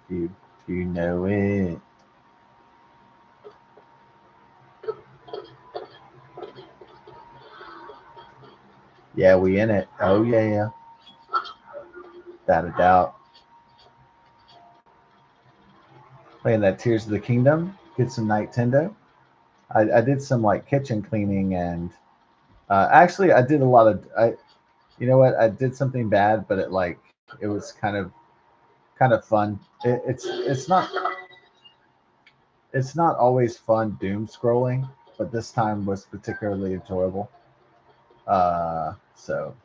You you know it. Yeah, we in it. Oh yeah, without a doubt. Playing that Tears of the Kingdom. Get some Nightendo. I did some like kitchen cleaning and actually I did a lot of I. You know what? I did something bad, but it was kind of fun. It's not always fun doom scrolling, but this time was particularly enjoyable. So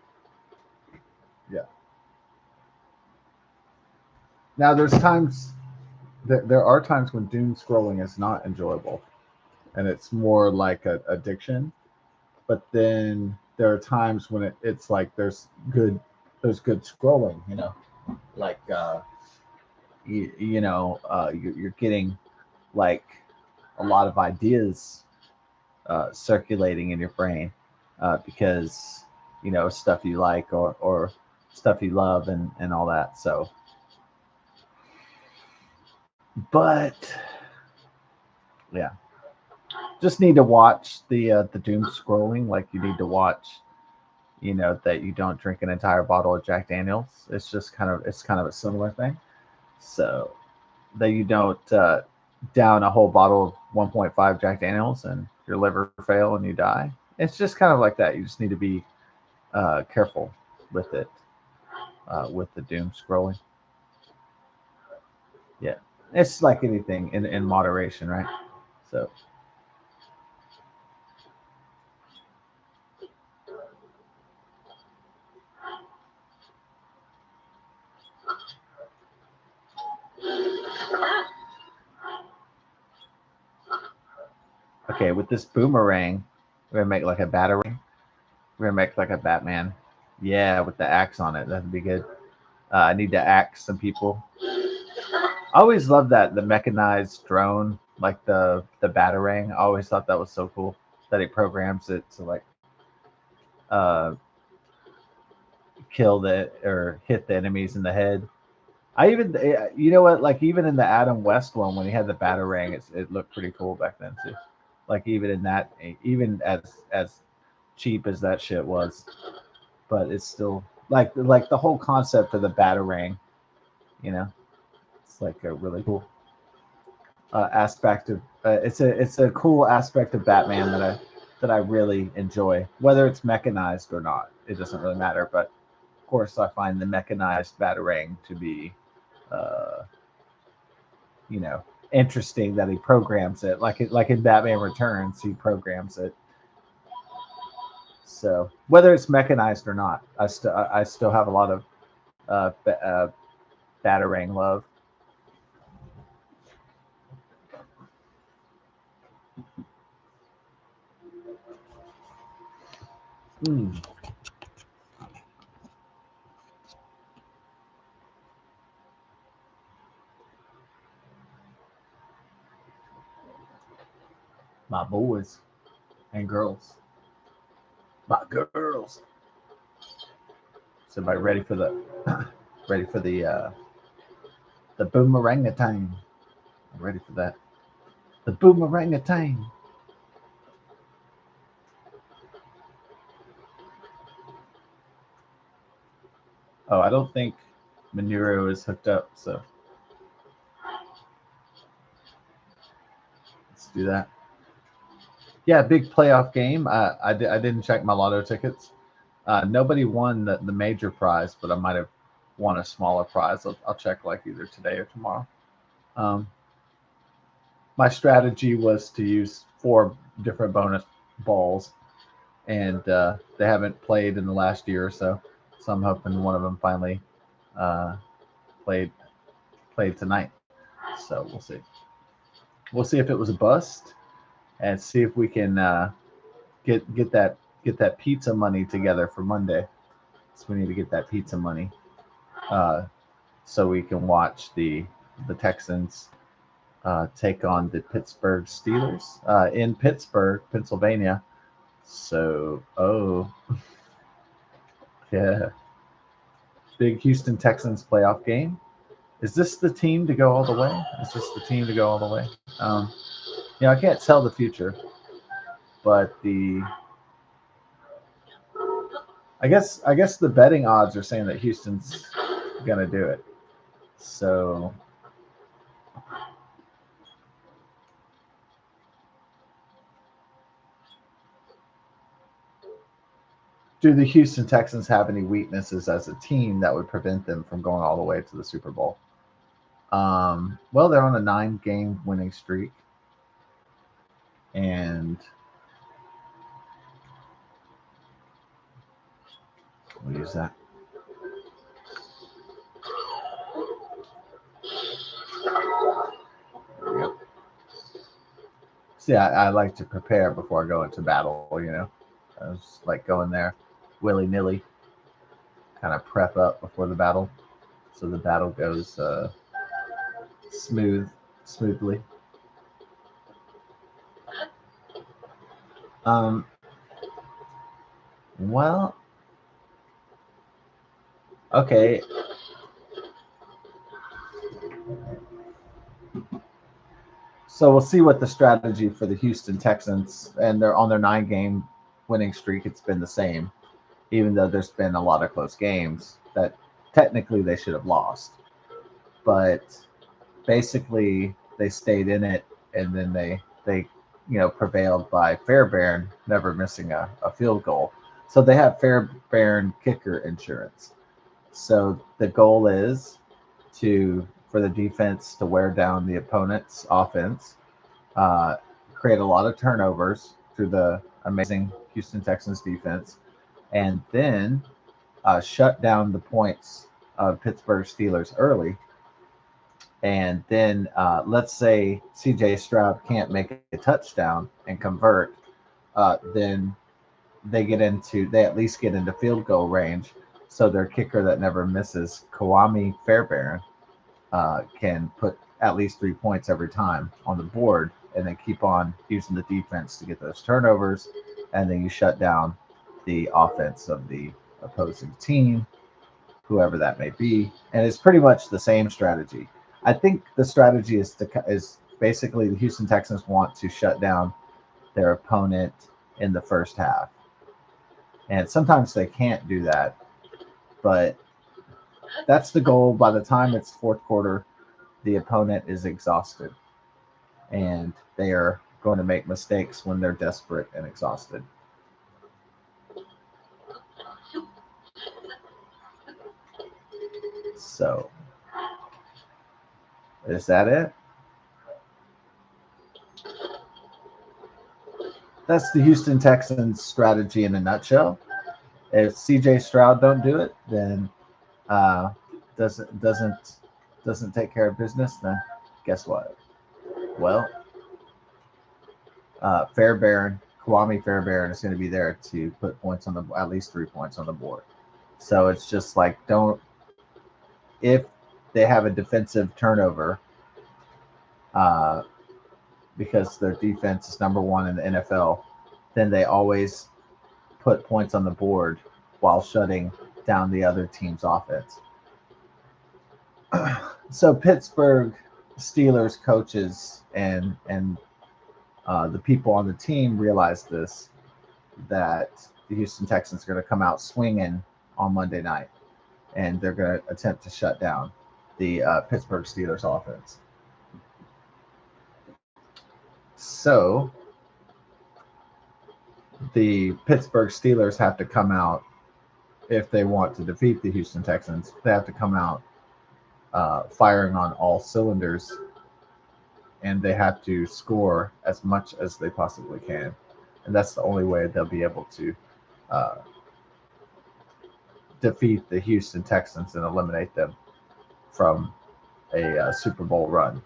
yeah. Now there are times when doom scrolling is not enjoyable, and it's more like an addiction. But then there are times when it's like there's good scrolling. Like you're getting like a lot of ideas circulating in your brain because stuff you like or stuff you love and all that. So, but yeah, just need to watch the doom scrolling. Like you need to watch, that you don't drink an entire bottle of Jack Daniels. It's kind of a similar thing. So that you don't down a whole bottle of 1.5 Jack Daniels and your liver fail and you die. It's just kind of like that. You just need to be careful with it, with the doom scrolling. Yeah, it's like anything in moderation, right? So okay, with this boomerang, we're gonna make like a batarang. We're gonna make like a Batman. Yeah, with the axe on it. That'd be good. I need to axe some people. I always loved that the mechanized drone, like the batarang. I always thought that was so cool that it programs it to like uh, kill the or hit the enemies in the head. I even you know what, like even in the Adam West one when he had the batarang, it looked pretty cool back then too. Like even in that, even as cheap as that shit was, but it's still like the whole concept of the batarang. You know, it's like a really cool aspect of it's a cool aspect of Batman that I really enjoy. Whether it's mechanized or not, it doesn't really matter. But of course, I find the mechanized batarang to be, uh, interesting that he programs it like in Batman Returns, he programs it. So whether it's mechanized or not, I still have a lot of batarang love. Mm, my boys and girls, my girls. Is everybody ready for the ready for the boomerangatang? I'm ready for that. The boomerangatang. Oh, I don't think Manuro is hooked up, so let's do that. Yeah, big playoff game. I didn't check my lotto tickets. Nobody won the major prize, but I might have won a smaller prize. I'll check like either today or tomorrow. Um, my strategy was to use four different bonus balls, and they haven't played in the last year or so. So I'm hoping one of them finally uh, played played tonight. So we'll see. We'll see if it was a bust, and see if we can get that pizza money together for Monday. So we need to get that pizza money uh, so we can watch the Texans take on the Pittsburgh Steelers in Pittsburgh, Pennsylvania. So, oh yeah, big Houston Texans playoff game. Is this the team to go all the way? Is this the team to go all the way? I can't tell the future, but I guess the betting odds are saying that Houston's gonna do it. So do the Houston Texans have any weaknesses as a team that would prevent them from going all the way to the Super Bowl? Well, they're on a 9-game winning streak, and we'll use that. There we go. See, I like to prepare before I go into battle. I was like going there willy nilly, kind of prep up before the battle, so the battle goes smoothly. Well, okay. So we'll see what the strategy for the Houston Texans, and they're on their 9-game winning streak. It's been the same, even though there's been a lot of close games that technically they should have lost. But basically, they stayed in it, and then they prevailed by Fairbairn never missing a field goal. So they have Fairbairn kicker insurance. So the goal is for the defense to wear down the opponent's offense, create a lot of turnovers through the amazing Houston Texans defense, and then shut down the points of Pittsburgh Steelers early. And then let's say C.J. Stroud can't make a touchdown and convert, then they at least get into field goal range. So their kicker that never misses, Kwame Fairbairn, can put at least 3 points every time on the board, and then keep on using the defense to get those turnovers, and then you shut down the offense of the opposing team, whoever that may be. And it's pretty much the same strategy. I think the strategy is basically the Houston Texans want to shut down their opponent in the first half, and sometimes they can't do that, but that's the goal. By the time it's fourth quarter, the opponent is exhausted, and they are going to make mistakes when they're desperate and exhausted. So, is that it? That's the Houston Texans strategy in a nutshell. If CJ Stroud don't do it, then doesn't take care of business, then guess what? Well, Kwame Fairbairn is going to be there to put points on at least 3 points on the board. So it's just like, if they have a defensive turnover, because their defense is number one in the NFL, then they always put points on the board while shutting down the other team's offense. So Pittsburgh Steelers coaches and the people on the team realize this, that the Houston Texans are going to come out swinging on Monday night, and they're going to attempt to shut down the Pittsburgh Steelers offense. So the Pittsburgh Steelers have to come out, if they want to defeat the Houston Texans, they have to come out firing on all cylinders, and they have to score as much as they possibly can. And that's the only way they'll be able to defeat the Houston Texans and eliminate them from a Super Bowl run.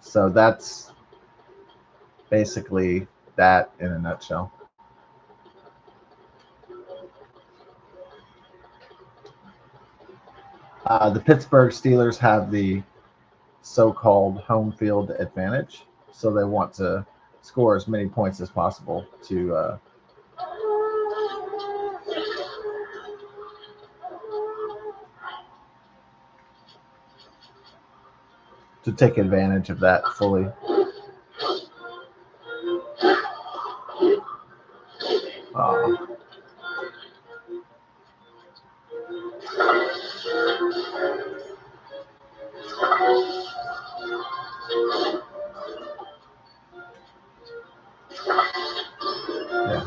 So that's basically that in a nutshell. The Pittsburgh Steelers have the so-called home field advantage, so they want to score as many points as possible to take advantage of that fully. Yeah.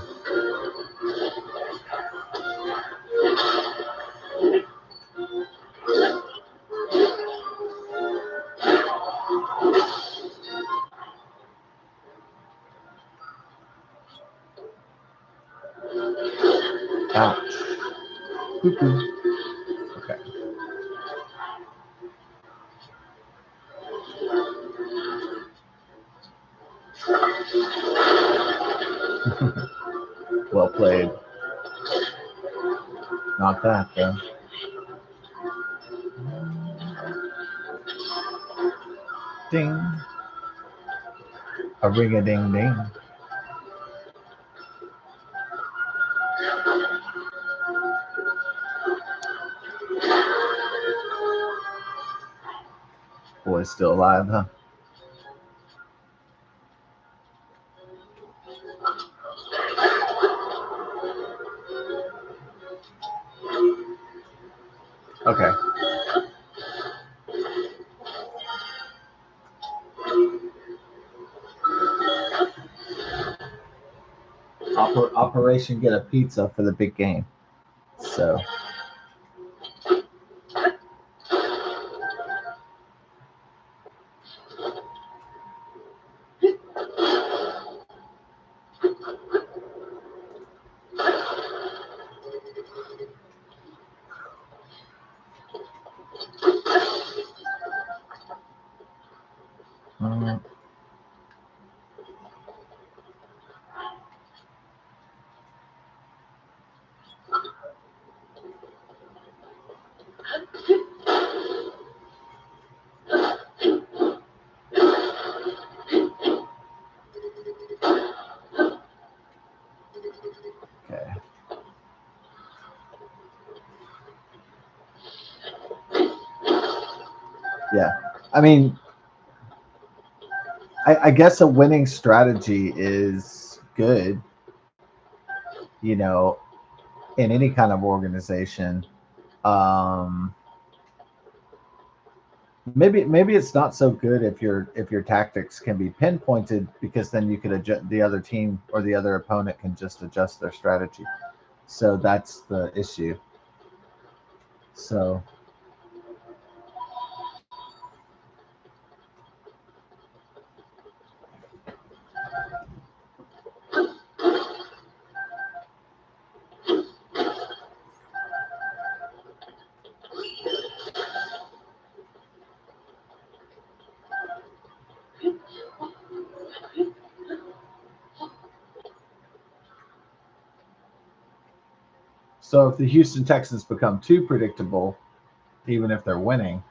Ouch. Okay. Well played. Not that though. Ding. A ring a ding ding. Boy's still alive, huh? Okay. Operation Get a Pizza for the big game. So. Okay. Yeah. I mean, I guess a winning strategy is good, you know, in any kind of organization. Um, maybe it's not so good if your tactics can be pinpointed, because then you could adjust, the other team or the other opponent can just adjust their strategy. So that's the issue. So so if the Houston Texans become too predictable, even if they're winning,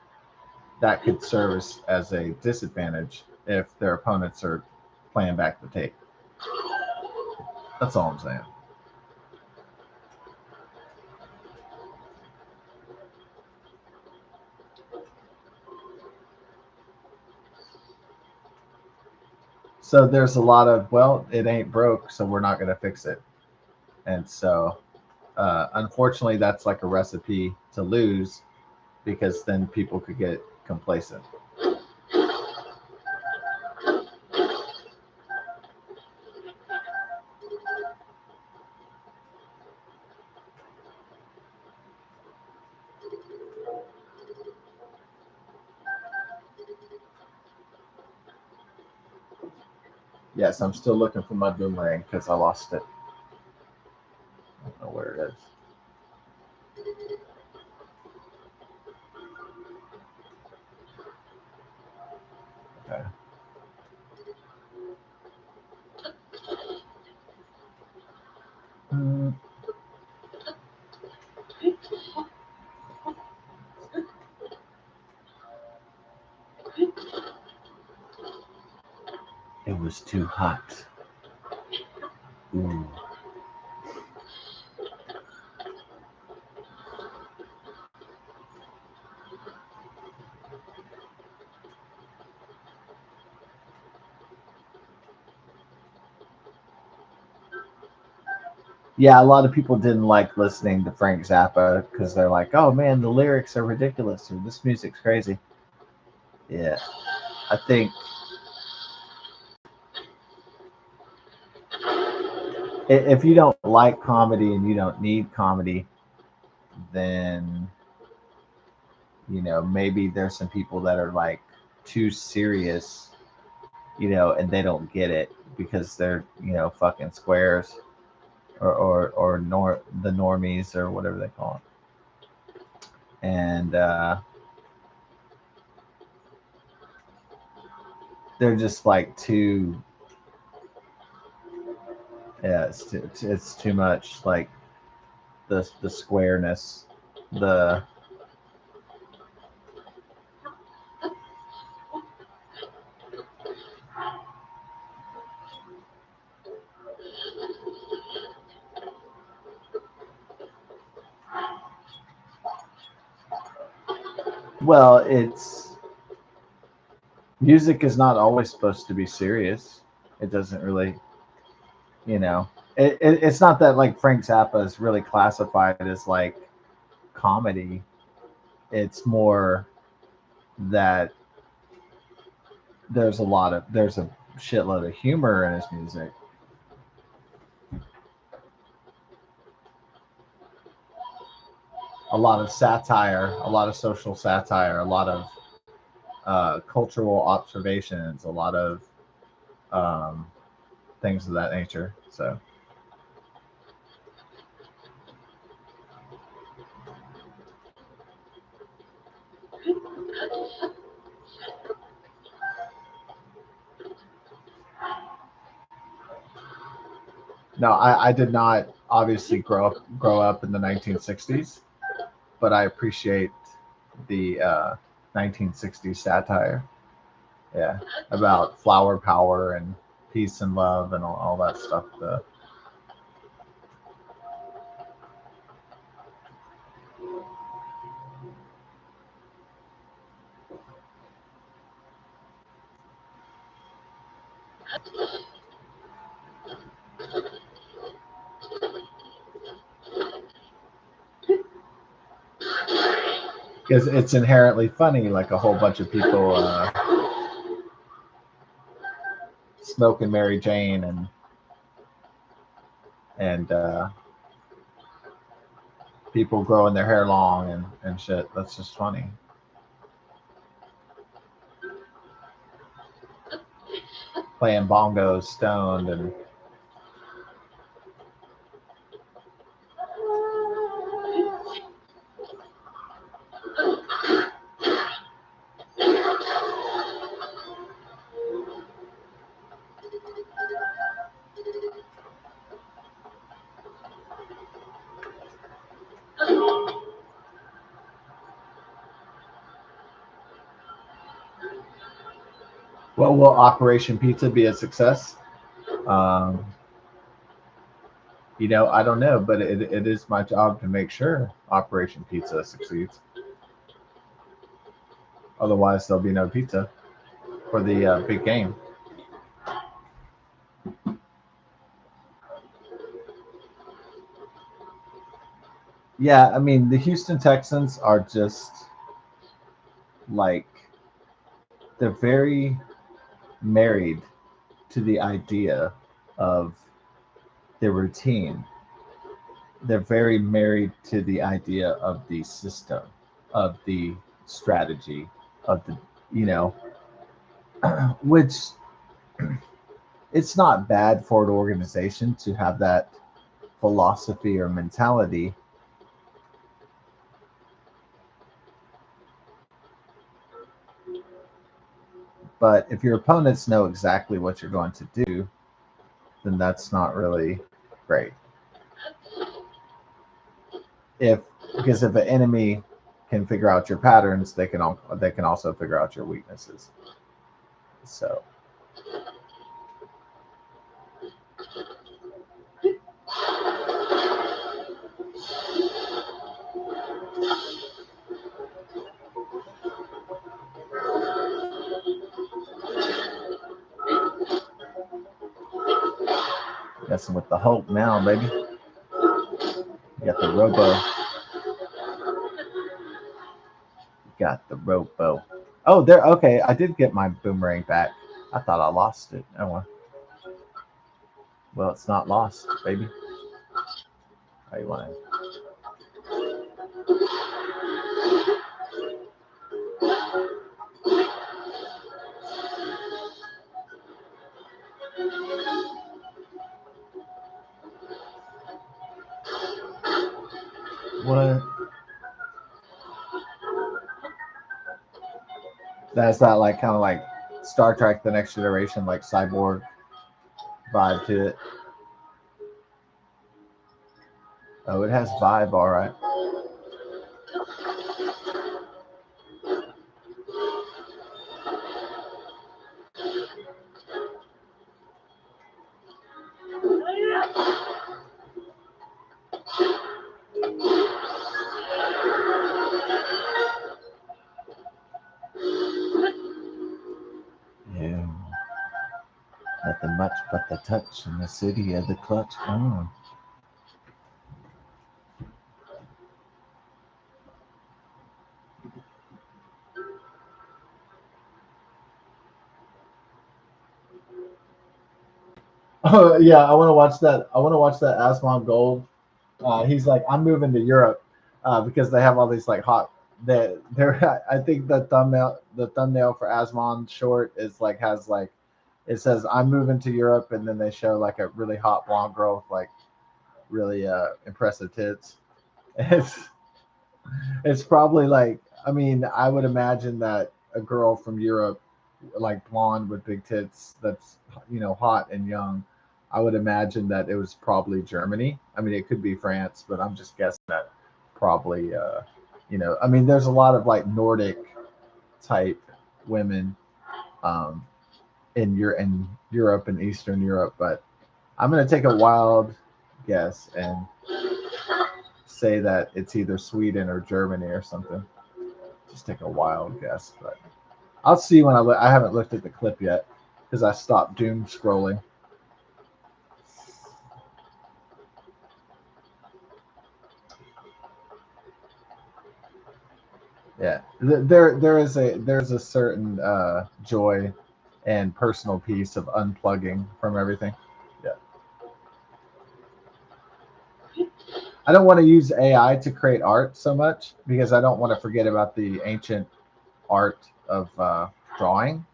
that could serve as a disadvantage if their opponents are playing back the tape. That's all I'm saying. So there's a lot of, well, it ain't broke, so we're not going to fix it. And so, unfortunately, that's like a recipe to lose, because then people could get complacent. Yes, I'm still looking for my boomerang because I lost it. I don't know where it is. Okay. It was It's too hot. Ooh. Yeah, a lot of people didn't like listening to Frank Zappa because they're like, "Oh man, the lyrics are ridiculous," or "This music's crazy." Yeah, I think if you don't like comedy and you don't need comedy, then maybe there's some people that are like too serious, and they don't get it because they're fucking squares or the normies or whatever they call it, and they're just like too. Yeah, it's too much like the squareness, the well, it's music is not always supposed to be serious. It doesn't really, you know, it's not that like Frank Zappa is really classified as like comedy. It's more that there's a shitload of humor in his music. A lot of satire, a lot of social satire, a lot of cultural observations, a lot of um, things of that nature. So no, I did not obviously grow up in the 1960s, but I appreciate the 1960s satire. Yeah, about flower power and peace and love and all that stuff. Because it's inherently funny, like a whole bunch of people smoking Mary Jane and people growing their hair long and shit. That's just funny. Playing bongos stoned and well, will Operation Pizza be a success? Um, I don't know, but it is my job to make sure Operation Pizza succeeds. Otherwise, there'll be no pizza for the big game. Yeah, I mean, the Houston Texans are just like, they're very married to the idea of the routine. They're very married to the idea of the system, of the strategy, of the, you know, which it's not bad for an organization to have that philosophy or mentality. But if your opponents know exactly what you're going to do, then that's not really great. If Because if an enemy can figure out your patterns, they can also figure out your weaknesses. So Messing with the Hulk now, baby. You got the Robo. You got the Robo. Oh, there. Okay, I did get my boomerang back. I thought I lost it. Oh well, it's not lost, baby. How you want it? What? That's that like kind of like Star Trek: The Next Generation, like cyborg vibe to it. Oh, it has vibe, all right. Yeah, nothing much but the touch in the city of the clutch. Oh. Oh yeah, I want to watch that. I want to watch that Asmon Gold. He's like, I'm moving to Europe because they have all these like hot. They're I think the thumbnail for Asmon short is like has like it says I'm moving to Europe, and then they show like a really hot blonde girl with like really impressive tits. It's it's probably like, I mean, I would imagine that a girl from Europe, like blonde with big tits, that's hot and young. I would imagine that it was probably Germany. I mean, it could be France, but I'm just guessing that probably I mean, there's a lot of like Nordic type women um, in Europe and Eastern Europe, but I'm gonna take a wild guess and say that it's either Sweden or Germany or something. Just take a wild guess, but I'll see when I haven't looked at the clip yet because I stopped doom scrolling. Yeah, there's a certain joy and personal peace of unplugging from everything. Yeah, I don't want to use AI to create art so much because I don't want to forget about the ancient art of drawing,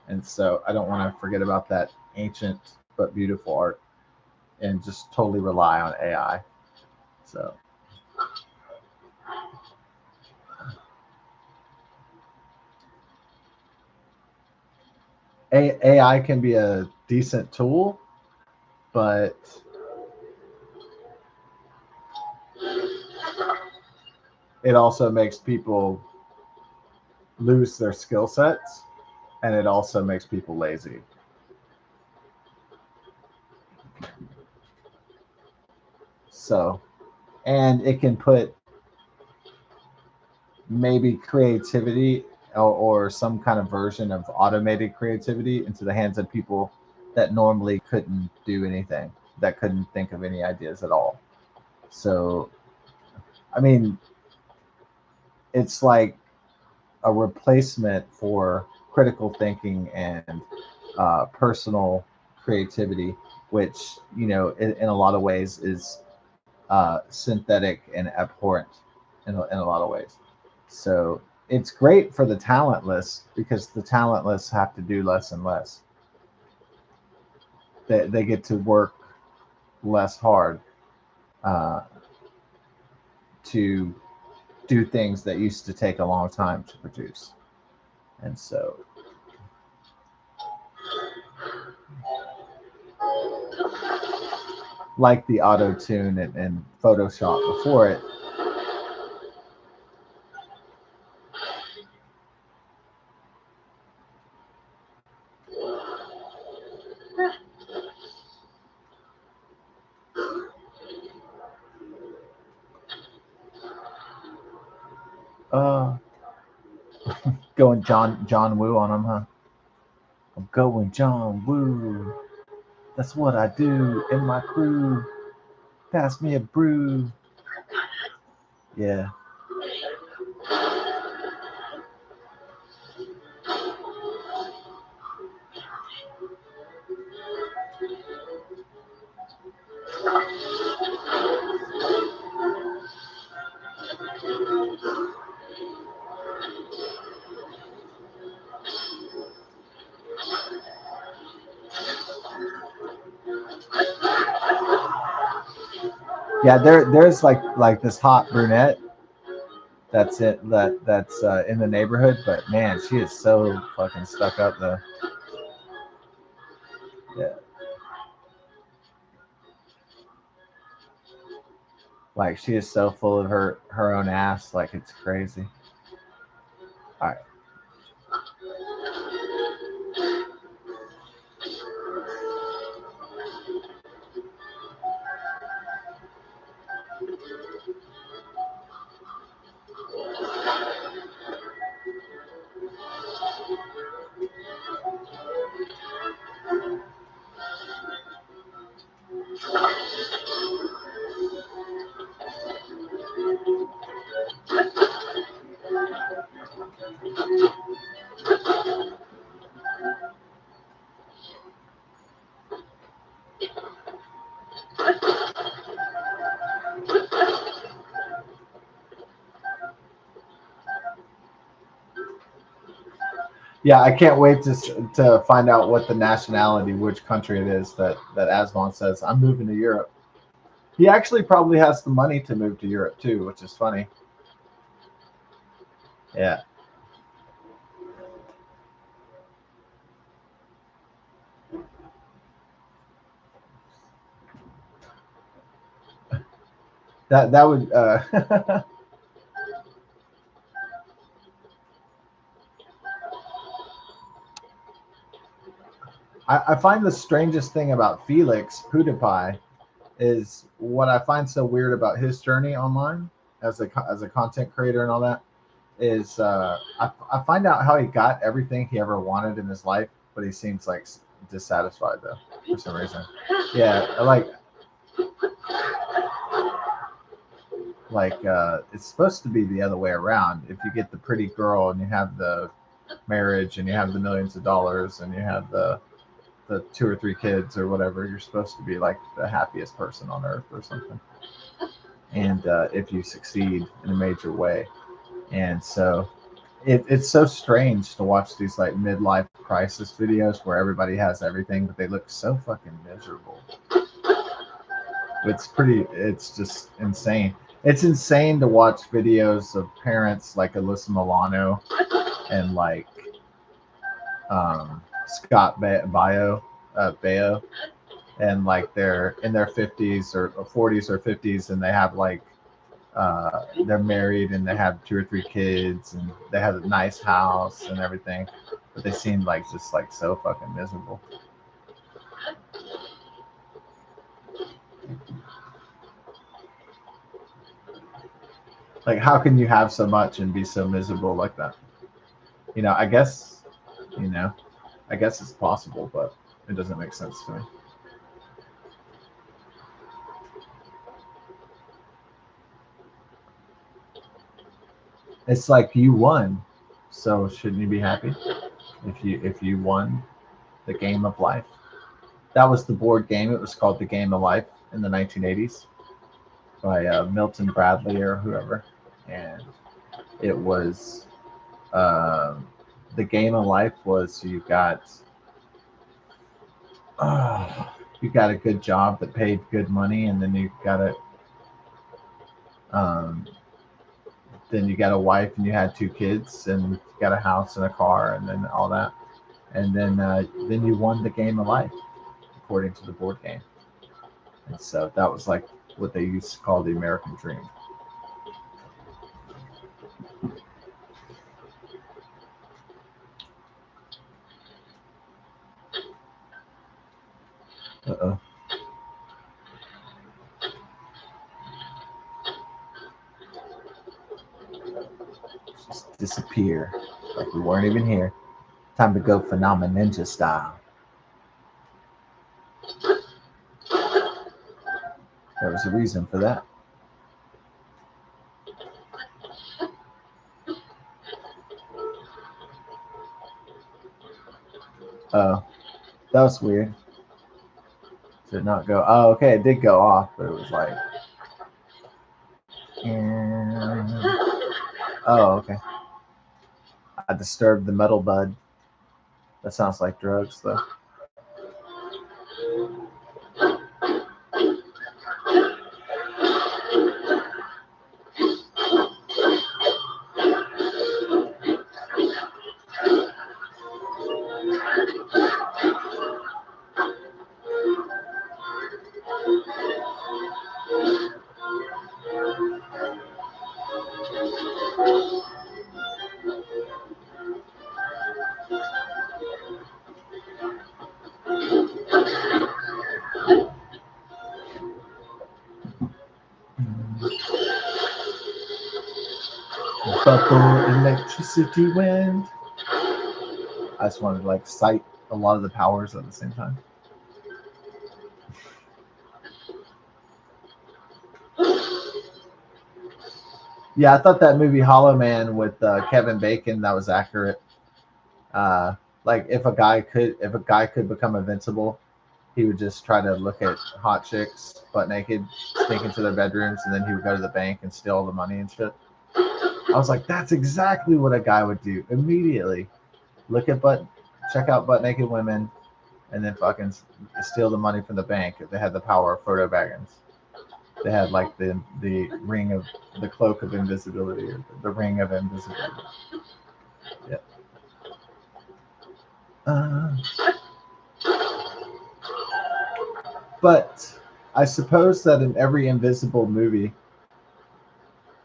and so I don't want to forget about that ancient but beautiful art and just totally rely on AI. So AI can be a decent tool, but it also makes people lose their skill sets, and it also makes people lazy. So, and it can put maybe creativity or some kind of version of automated creativity into the hands of people that normally couldn't do anything, that couldn't think of any ideas at all. So, I mean, it's like a replacement for critical thinking and personal creativity, which in a lot of ways is synthetic and abhorrent in a lot of ways. So it's great for the talentless because the talentless have to do less and less. They get to work less hard uh, to do things that used to take a long time to produce. And so, like the auto tune and Photoshop before it, uh, going John Woo on them, huh? I'm going John Woo. That's what I do in my crew. Pass me a brew. Yeah. Yeah, there's like this hot brunette that's in the neighborhood, but man, she is so fucking stuck up though. Yeah, like she is so full of her own ass, like it's crazy. All right. Yeah, I can't wait to find out what the nationality, which country it is that Asmon says I'm moving to Europe. He actually probably has the money to move to Europe too, which is funny. Yeah, that would. I find the strangest thing about Felix PewDiePie is what I find so weird about his journey online as a content creator and all that is I find out how he got everything he ever wanted in his life, but he seems like dissatisfied though for some reason. Yeah, it's supposed to be the other way around. If you get the pretty girl and you have the marriage and you have the millions of dollars and you have the two or three kids or whatever, you're supposed to be like the happiest person on earth or something. And if you succeed in a major way, and so it's so strange to watch these like midlife crisis videos where everybody has everything, but they look so fucking miserable. It's just insane. It's insane to watch videos of parents like Alyssa Milano and like Scott Baio, and like they're in their 50s or 40s or 50s, and they have like they're married and they have two or three kids and they have a nice house and everything, but they seem like just like so fucking miserable. Like, how can you have so much and be so miserable like that? You know, I guess, you know, I guess it's possible, but it doesn't make sense to me. It's like you won, so shouldn't you be happy if you won the game of life? That was the board game. It was called the Game of Life in the 1980s by Milton Bradley or whoever, and it was um, the Game of Life was you got a good job that paid good money, and um, then you got a wife and you had two kids and you got a house and a car and then all that, and then you won the Game of Life according to the board game. And so that was like what they used to call the American dream. Uh-oh. Just disappear like we weren't even here. Time to go Phenomena Ninja style. There was a reason for that. Oh, that was weird. Did not go. Oh, okay, it did go off, but it was like. Oh, okay. I disturbed the metal bud. That sounds like drugs, though. Bubble electricity wind. I just wanted to like cite a lot of the powers at the same time. Yeah, I thought that movie Hollow Man with Kevin Bacon, that was accurate. Like if a guy could become invincible, he would just try to look at hot chicks butt naked, sneak into their bedrooms, and then he would go to the bank and steal all the money and shit. I was like, that's exactly what a guy would do immediately. Check out butt naked women, and then fucking steal the money from the bank if they had the power of Frodo Baggins. They had like the ring of the cloak of invisibility, or the ring of invisibility. Yeah. But I suppose that in every invisible movie,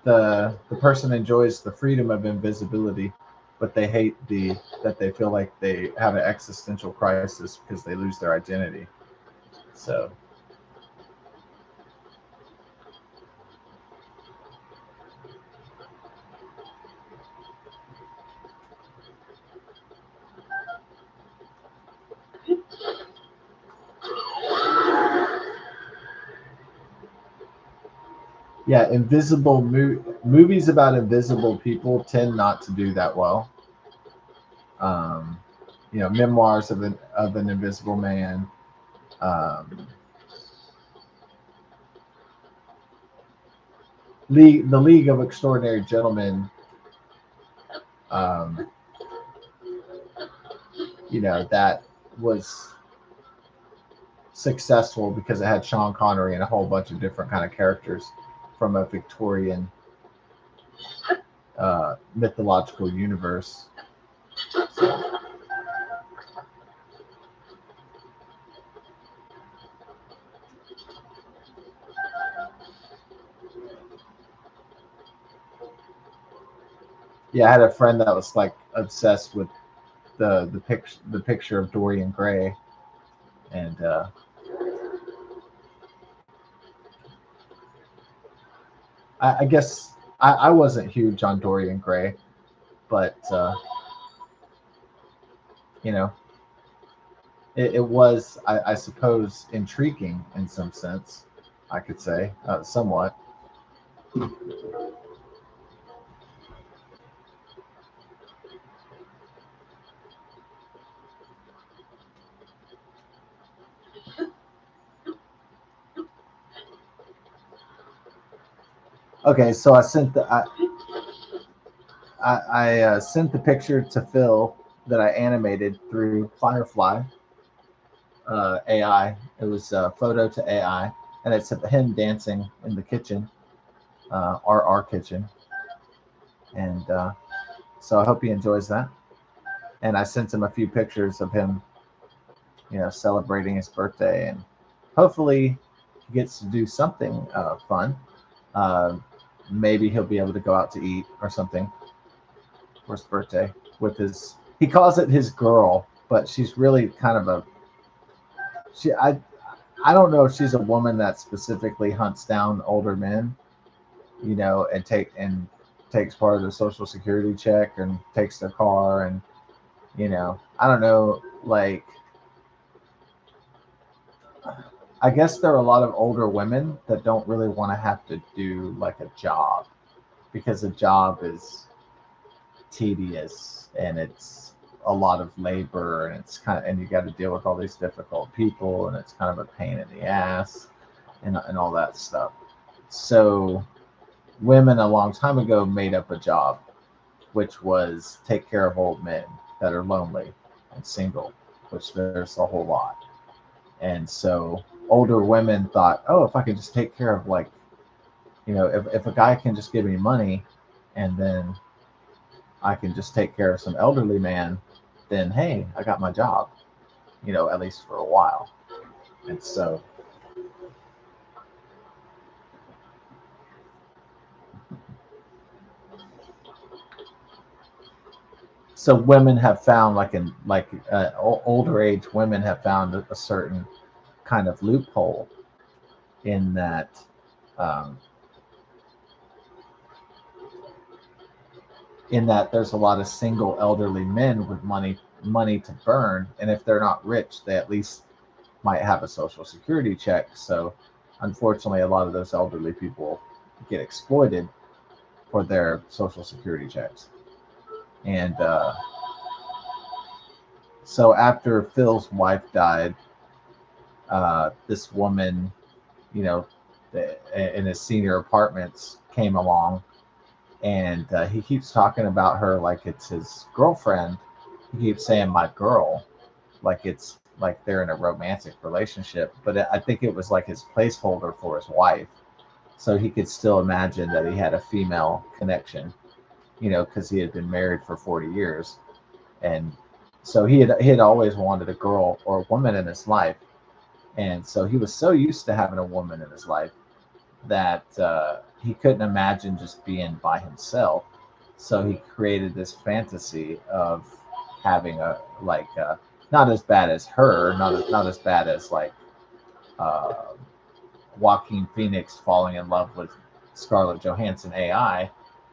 the person enjoys the freedom of invisibility, but they hate that they feel like they have an existential crisis because they lose their identity. So yeah, movies about invisible people tend not to do that well. Um, Memoirs of an Invisible Man. Um, the League of Extraordinary Gentlemen. Um, that was successful because it had Sean Connery and a whole bunch of different kind of characters from a Victorian mythological universe. So, yeah, I had a friend that was like obsessed with the picture of Dorian Gray, and I guess I wasn't huge on Dorian Gray, but you know, it was I suppose intriguing in some sense. I could say somewhat. Okay, so I sent the picture to Phil that I animated through Firefly AI. It was photo to AI, and it's him dancing in the kitchen, our kitchen, and so I hope he enjoys that. And I sent him a few pictures of him, celebrating his birthday, and hopefully he gets to do something fun. Uh, Maybe he'll be able to go out to eat or something for his birthday with his. He calls it his girl, but she's really kind of a. She I don't know if she's a woman that specifically hunts down older men, and takes part of their social security check and takes their car, and I don't know, like I guess there are a lot of older women that don't really want to have to do like a job because a job is tedious and it's a lot of labor and it's kind of and you got to deal with all these difficult people and it's kind of a pain in the ass and all that stuff. So women a long time ago made up a job which was take care of old men that are lonely and single, which there's a whole lot. And so older women thought, oh, if I can just take care of like, if a guy can just give me money and then I can just take care of some elderly man, then hey, I got my job, at least for a while. And so women have found older age women have found a certain kind of loophole in that um, there's a lot of single elderly men with money to burn, and if they're not rich they at least might have a social security check. So unfortunately a lot of those elderly people get exploited for their social security checks. And so after Phil's wife died, this woman, you know in his senior apartments came along, and he keeps talking about her like it's his girlfriend. He keeps saying my girl, like it's like they're in a romantic relationship, but I think it was like his placeholder for his wife, so he could still imagine that he had a female connection, because he had been married for 40 years. And so he had always wanted a girl or a woman in his life, and so he was so used to having a woman in his life that he couldn't imagine just being by himself. So he created this fantasy of having a not as bad as her, not as bad as like uh, Joaquin Phoenix falling in love with Scarlett Johansson AI,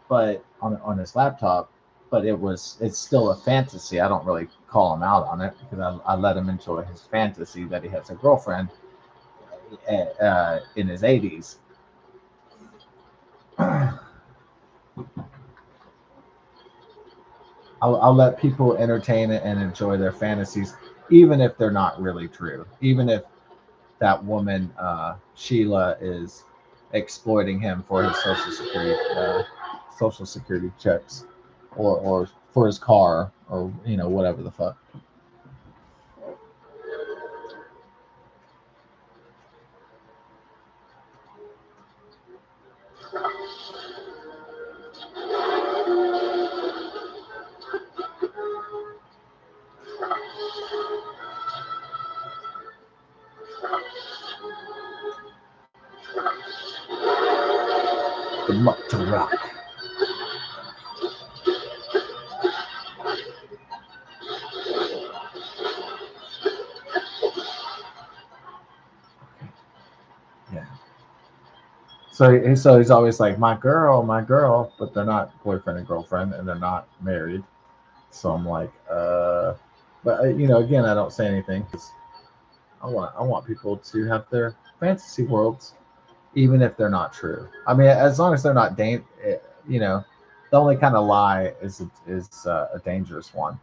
but on his laptop. But it's still a fantasy. I don't really call him out on it because I let him enjoy his fantasy that he has a girlfriend in his 80s. I'll let people entertain it and enjoy their fantasies, even if they're not really true. Even if that woman Sheila is exploiting him for his social security checks, or for his car, or whatever the fuck. The muck to rock. Yeah. So he's always like my girl, but they're not boyfriend and girlfriend, and they're not married. So I'm like, but again, I don't say anything because I want people to have their fantasy worlds, even if they're not true. I mean, as long as they're not you know, the only kind of lie is a dangerous one.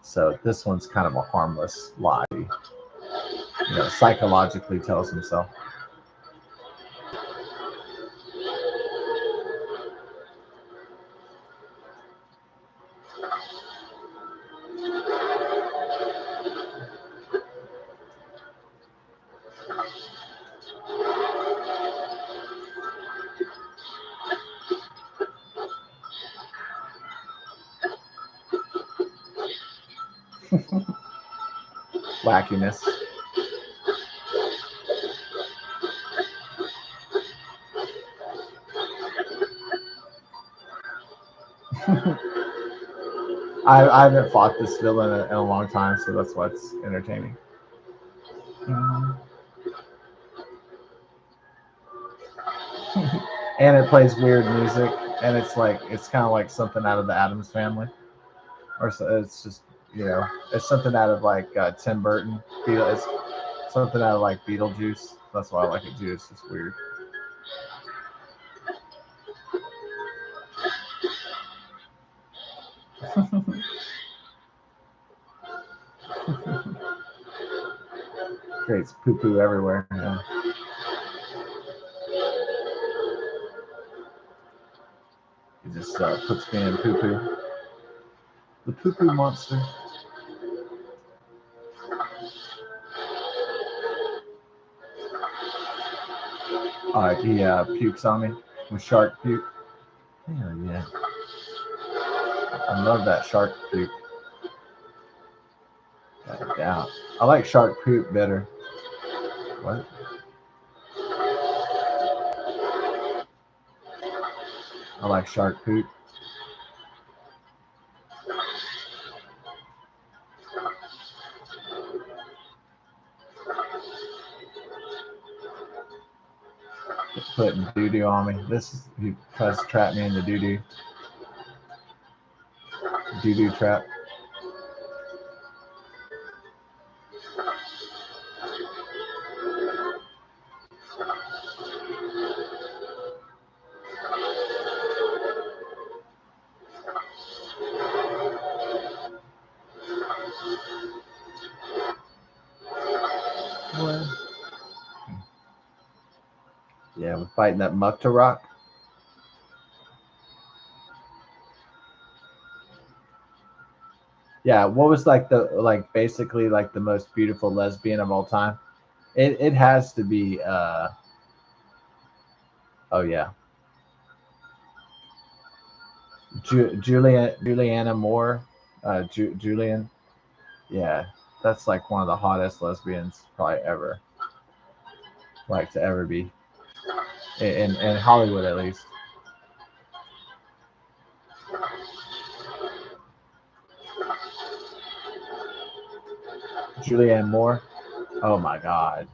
So this one's kind of a harmless lie. Psychologically tells himself. Wackiness. I haven't fought this villain in a long time, so that's why it's entertaining. Mhm. And it plays weird music, and it's kind of like something out of the Addams Family, or so, it's just it's something out of like Tim Burton. Something out of like Beetlejuice. That's why I like it juice. It's weird. Creates poo poo everywhere. Yeah. He just puts me in poo poo. The poo poo monster. He pukes on me with shark puke. Hell yeah. I love that shark puke. Yeah. I like shark puke better. What? I like shark puke. Putting doo doo on me. This is he tries to trap me in the doo doo. Doo doo trap. What? Yeah, we're fighting that Mukta Rock. Yeah, what was like basically like the most beautiful lesbian of all time? It has to be oh yeah. Juliana Moore. Julian. Yeah. That's like one of the hottest lesbians probably ever. Like to ever be. In Hollywood at least. Julianne Moore. Oh my god.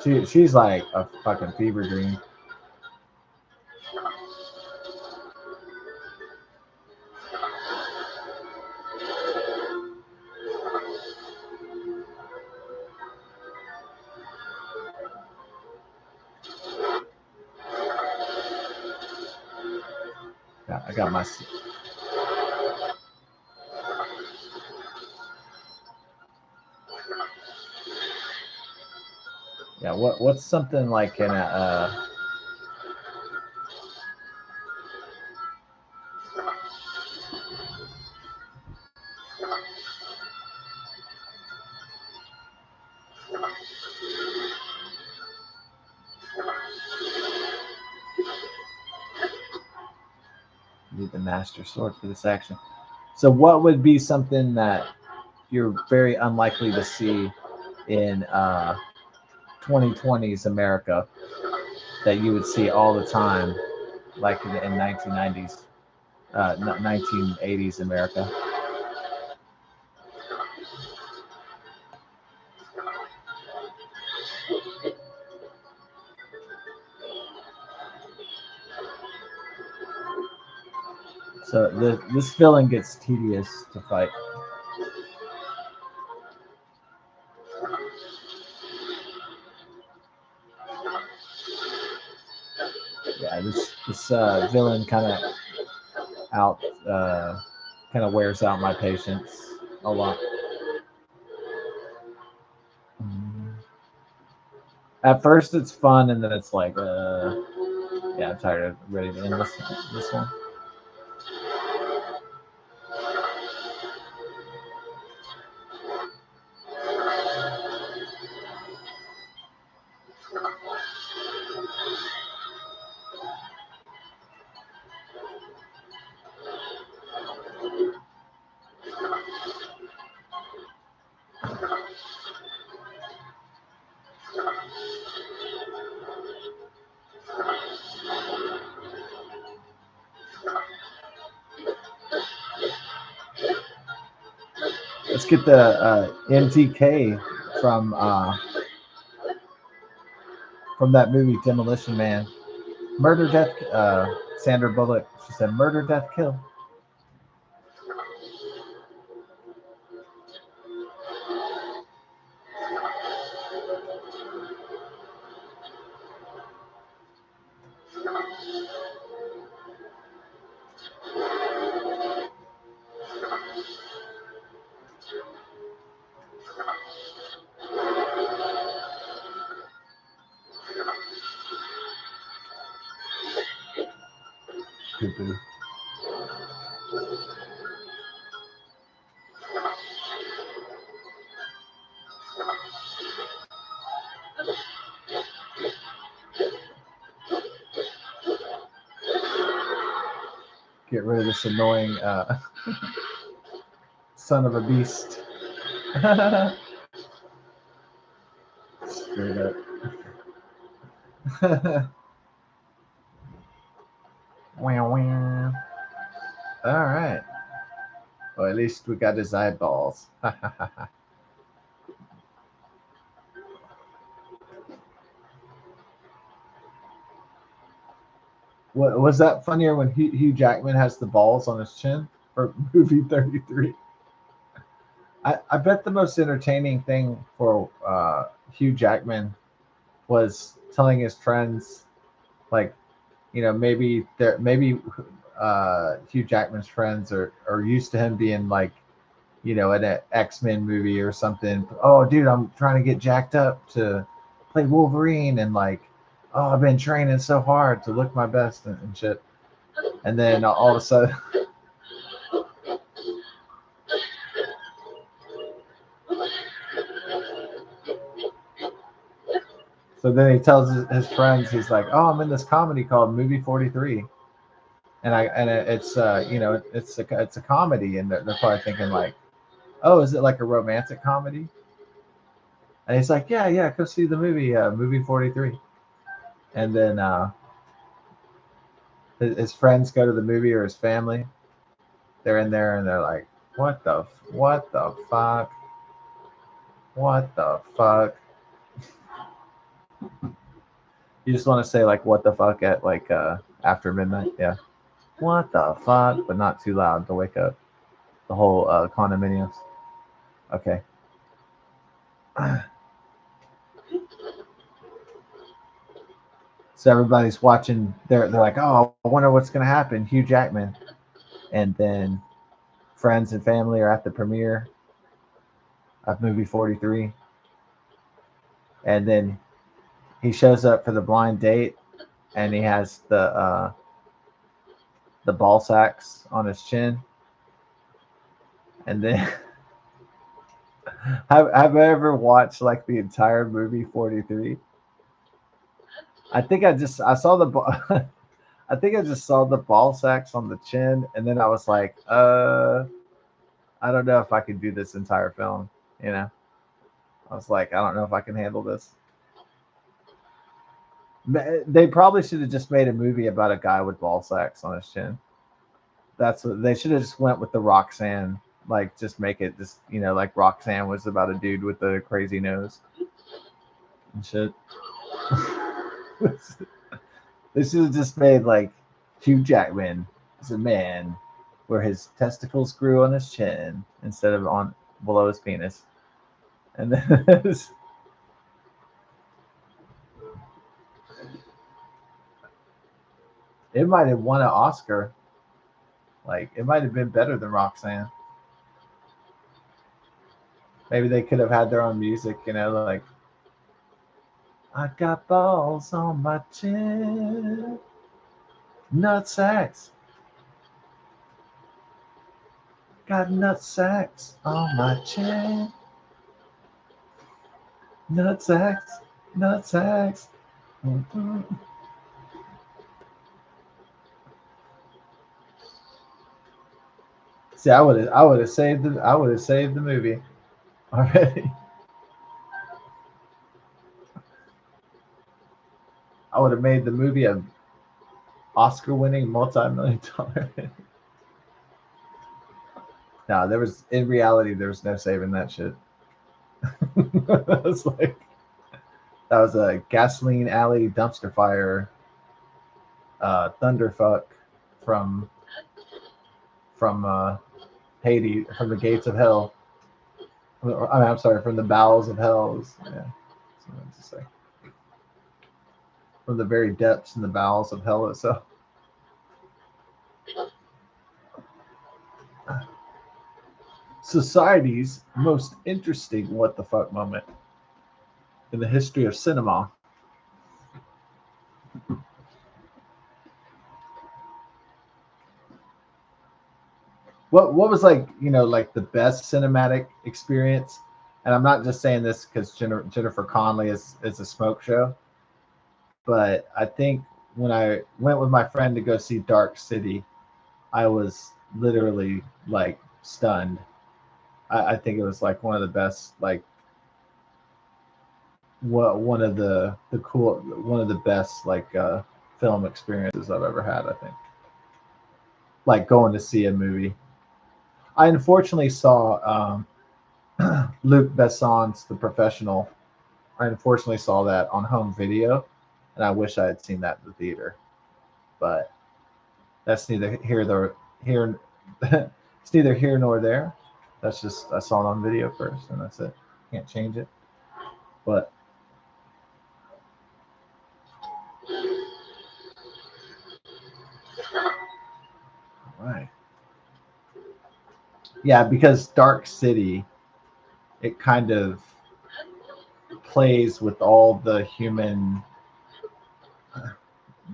She's like a fucking fever dream. Yeah, I got my. Yeah, what's something like in a need the master sword for this action. So what would be something that you're very unlikely to see in 2020s America that you would see all the time, like in 1990s, 1980s America? So this villain gets tedious to fight. Yeah, this villain kind of out kind of wears out my patience a lot. At first it's fun, and then it's like, yeah, I'm tired of ready to end this one. Let's get the NTK from that movie Demolition Man. Murder, death. Sandra Bullock. She said, "Murder, death, kill." Poo-poo. Get rid of this annoying son of a beast. Straight up. Wow, wow. All right. Well, at least we got his eyeballs. What was that funnier when Hugh Jackman has the balls on his chin for movie 33? I bet the most entertaining thing for Hugh Jackman was telling his friends, like, maybe Hugh Jackman's friends are used to him being like, in an X-Men movie or something. Oh, dude, I'm trying to get jacked up to play Wolverine, and like, oh, I've been training so hard to look my best and shit. And then all of a sudden, so then he tells his friends, he's like, oh, I'm in this comedy called Movie 43. It's it's a comedy, and they're probably thinking like, oh, is it like a romantic comedy? And he's like, yeah, go see the movie, Movie 43. And then his friends go to the movie, or his family. They're in there and they're like, what the fuck? What the fuck? You just want to say like what the fuck at like after midnight, yeah. What the fuck, but not too loud to wake up the whole condominiums. Okay. So everybody's watching. They're like, oh, I wonder what's gonna happen. Hugh Jackman, and then friends and family are at the premiere of movie 43, and then he shows up for the blind date, and he has the ball sacks on his chin, and then have I ever watched like the entire movie 43? I saw the I think I just saw the ball sacks on the chin, and then I was like, I don't know if I can do this entire film. You know, I was like, I don't know if I can handle this. They probably should have just made a movie about a guy with ball sacks on his chin. That's what they should have just went with the Roxanne. Like, just make it just like Roxanne was about a dude with a crazy nose and shit. They should have just made like Hugh Jackman as a man, where his testicles grew on his chin instead of on below his penis, and then it might have won an Oscar. Like, it might have been better than Roxanne. Maybe they could have had their own music, like, I got balls on my chin, nut sacks. Got nut sacks on my chin, nut sacks, nut sacks. Mm-hmm. See, I would have saved the movie already. I would have made the movie a Oscar-winning multi-million-dollar. No, in reality there was no saving that shit. That was like, that was a gasoline alley dumpster fire, thunderfuck from Haiti, from the gates of hell. I'm sorry, from the bowels of hell. Yeah, to say. From the very depths and the bowels of hell itself. Society's most interesting what the fuck moment in the history of cinema. What was like, like the best cinematic experience? And I'm not just saying this because Jennifer Connelly is a smoke show, but I think when I went with my friend to go see Dark City, I was literally like stunned. I think it was like one of the best, like what one of the best like film experiences I've ever had. I think like going to see a movie. I unfortunately saw Luc Besson's The Professional. I unfortunately saw that on home video, and I wish I had seen that in the theater. But that's neither here nor here. It's neither here nor there. That's just I saw it on video first, and that's it. Can't change it. But all right, yeah, because Dark City, it kind of plays with all the human.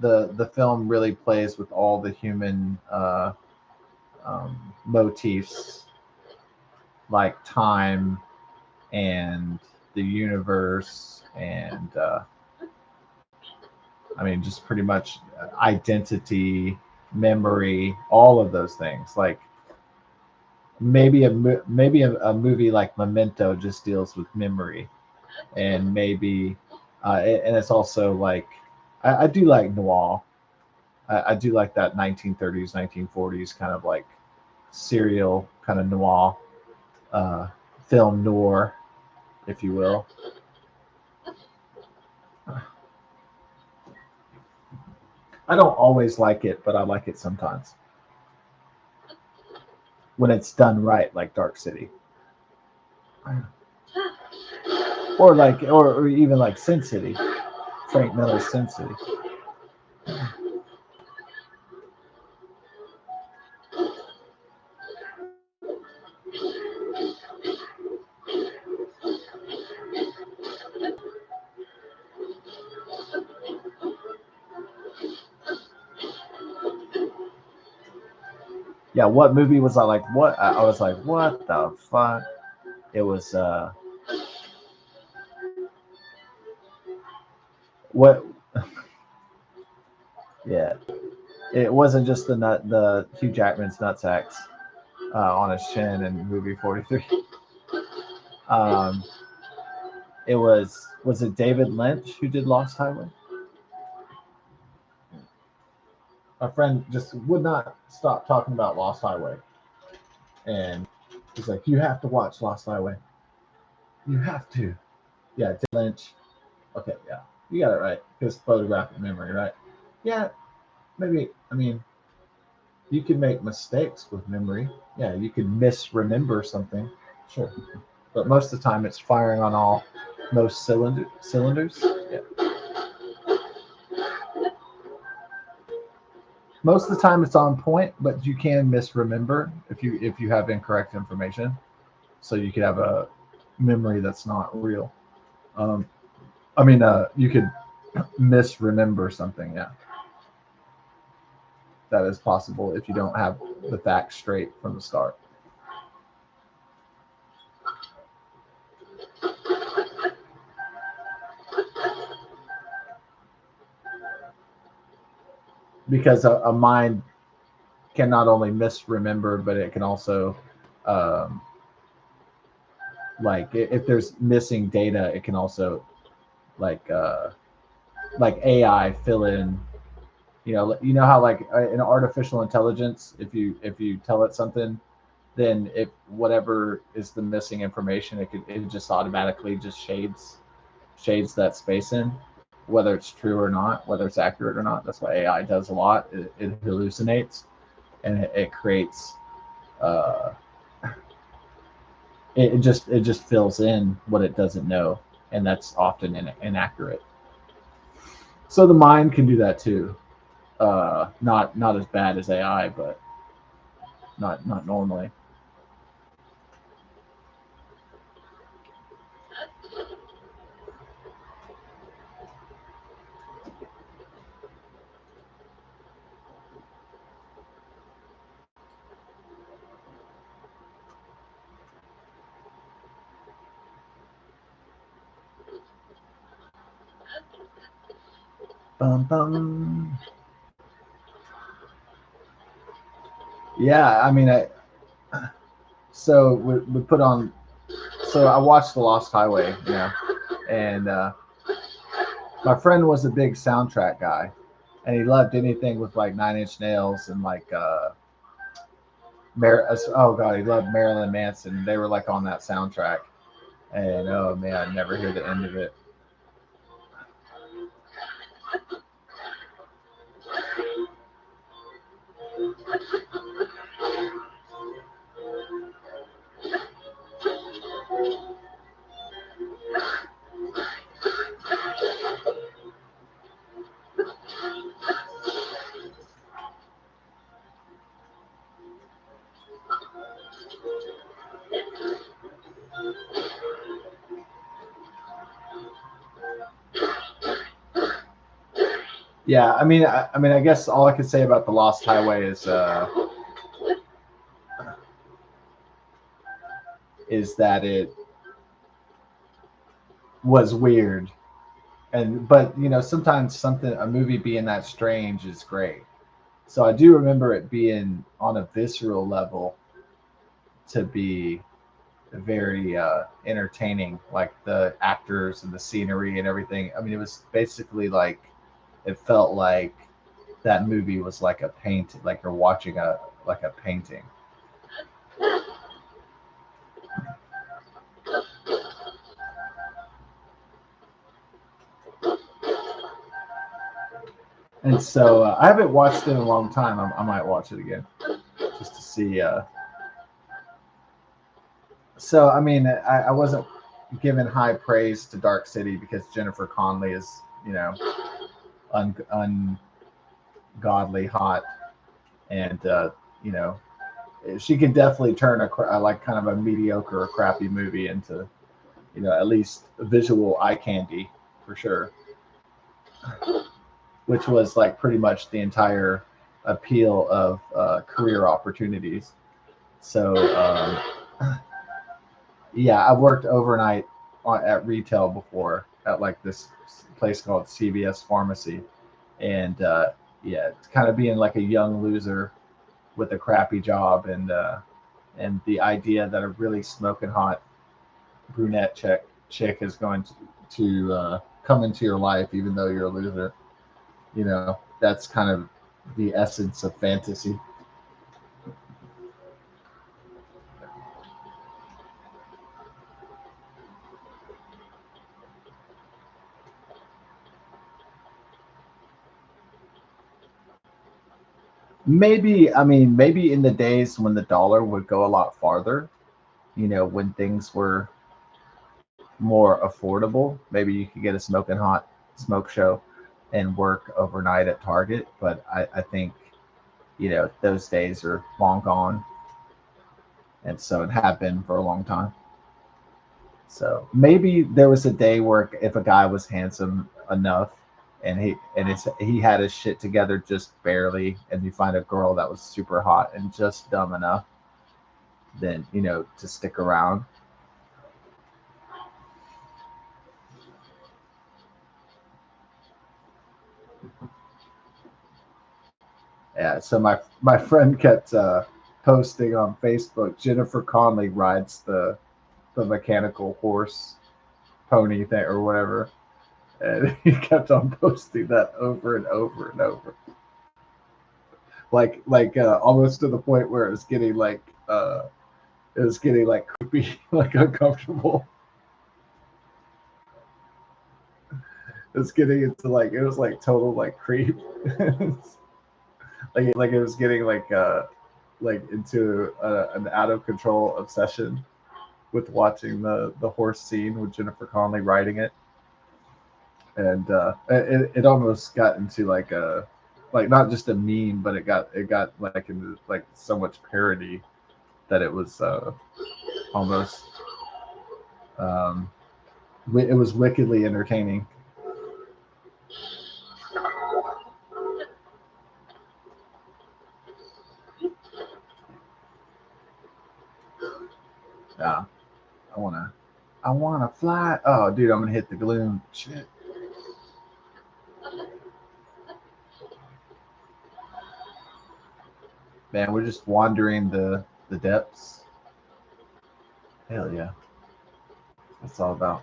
The film really plays with all the human motifs, like time and the universe, and I mean, just pretty much identity, memory, all of those things. Like maybe a movie like Memento just deals with memory, and maybe and it's also like I do like noir. I do like that 1930s, 1940s kind of like serial kind of noir uh, film noir, if you will. I don't always like it, but I like it sometimes when it's done right, like Dark City, or even like Sin City, Frank Miller's Sin City. Yeah, what movie was I like? What I was like, what the fuck? It was what? Yeah, it wasn't just the Hugh Jackman's nutsacks on his chin in movie 43. Um, it was it David Lynch who did Lost Highway? My friend just would not stop talking about Lost Highway, and he's like, "You have to watch Lost Highway. You have to." Yeah, David Lynch. Okay, yeah, you got it right. His photographic memory, right? Yeah, maybe. I mean, you can make mistakes with memory. Yeah, you can misremember something. Sure, but most of the time, it's firing on all most cylinders. Yeah. Most of the time, it's on point, but you can misremember if you have incorrect information. So you could have a memory that's not real. Um, I mean, you could misremember something. Yeah, that is possible if you don't have the facts straight from the start. Because a mind can not only misremember, but it can also, um, like, if there's missing data, it can also like like AI fill in. You know how like in artificial intelligence, if you tell it something, then if whatever is the missing information, it just automatically just shades that space in, whether it's true or not, whether it's accurate or not. That's what AI does a lot. It hallucinates, and it creates uh, it just fills in what it doesn't know, and that's often inaccurate. So the mind can do that too. Not as bad as AI, but not normally. Bum, bum. Yeah, I mean, so we put on. So I watched The Lost Highway, and my friend was a big soundtrack guy, and he loved anything with like Nine Inch Nails and like oh god, he loved Marilyn Manson. They were like on that soundtrack, and oh man, I never hear the end of it. Yeah, I guess all I could say about The Lost Highway is that it was weird, and but sometimes a movie being that strange is great. So I do remember it being on a visceral level to be very entertaining, like the actors and the scenery and everything. I mean, it was basically like it felt like that movie was like a paint, like you're watching a painting. And so I haven't watched it in a long time. I might watch it again just to see. So I mean, I wasn't giving high praise to Dark City because Jennifer Connelly is ungodly hot, and you know she can definitely turn a like kind of a mediocre or crappy movie into at least visual eye candy for sure, which was like pretty much the entire appeal of career opportunities. So yeah, I've worked overnight at retail before at like this place called CVS Pharmacy, and yeah, it's kind of being like a young loser with a crappy job, and the idea that a really smoking hot brunette chick is going to come into your life even though you're a loser. That's kind of the essence of fantasy. Maybe in the days when the dollar would go a lot farther, when things were more affordable, maybe you could get a smoking hot smoke show and work overnight at Target. But I think, those days are long gone. And so it had been for a long time. So maybe there was a day where if a guy was handsome enough and he had his shit together just barely, and you find a girl that was super hot and just dumb enough, then to stick around. Yeah. So my friend kept posting on Facebook. Jennifer Connelly rides the mechanical horse pony thing or whatever, and he kept on posting that over and over and over, like almost to the point where it was getting like creepy, like uncomfortable. It was getting into like it was like total like creep, like it was getting like into an out of control obsession with watching the horse scene with Jennifer Connelly riding it, and it almost got into like a like not just a meme, but it got like into like so much parody that it was almost um, it was wickedly entertaining. Yeah, I wanna I wanna fly. Oh, dude, I'm gonna hit the gloom. Shit. Man, we're just wandering the depths. Hell yeah, that's all about.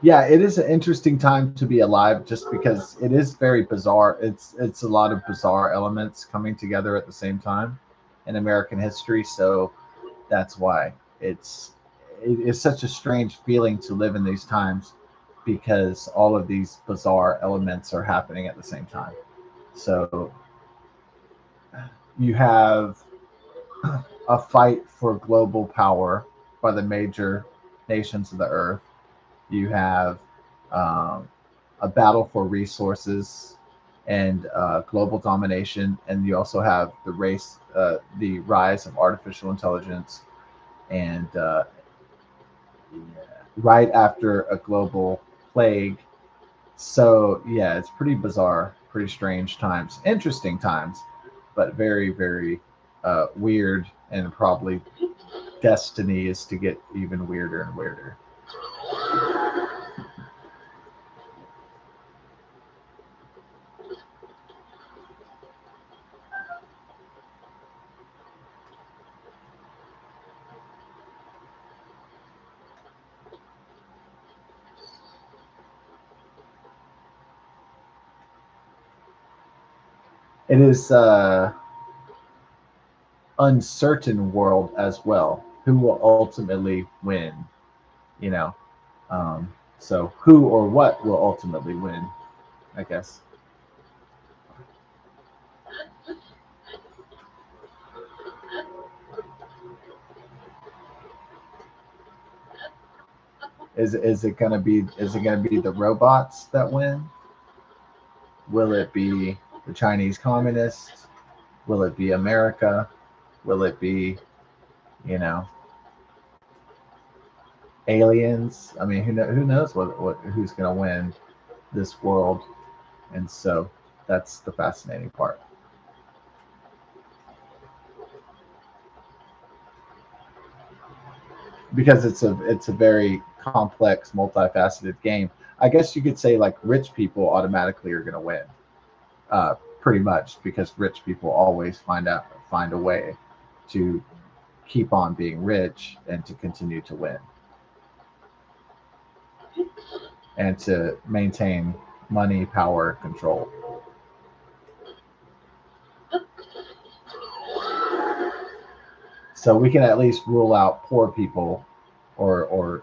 Yeah, it is an interesting time to be alive, just because it is very bizarre. It's a lot of bizarre elements coming together at the same time in American history. So that's why it's such a strange feeling to live in these times, because all of these bizarre elements are happening at the same time. So you have a fight for global power by the major nations of the earth. You have um, a battle for resources and global domination, and you also have the rise of artificial intelligence, and right after a global plague. So yeah, it's pretty bizarre, pretty strange times, interesting times, but very, very weird, and probably destiny is to get even weirder and weirder. It is uncertain world as well. Who will ultimately win? You know, so who or what will ultimately win? I guess is it gonna be the robots that win? Will it be the Chinese communists? Will it be America? Will it be, you know, aliens? I mean, who knows what who's going to win this world? And so that's the fascinating part, because it's a very complex, multifaceted game. I guess you could say like rich people automatically are going to win, pretty much, because rich people always find a way to keep on being rich and to continue to win and to maintain money, power, control. So we can at least rule out poor people, or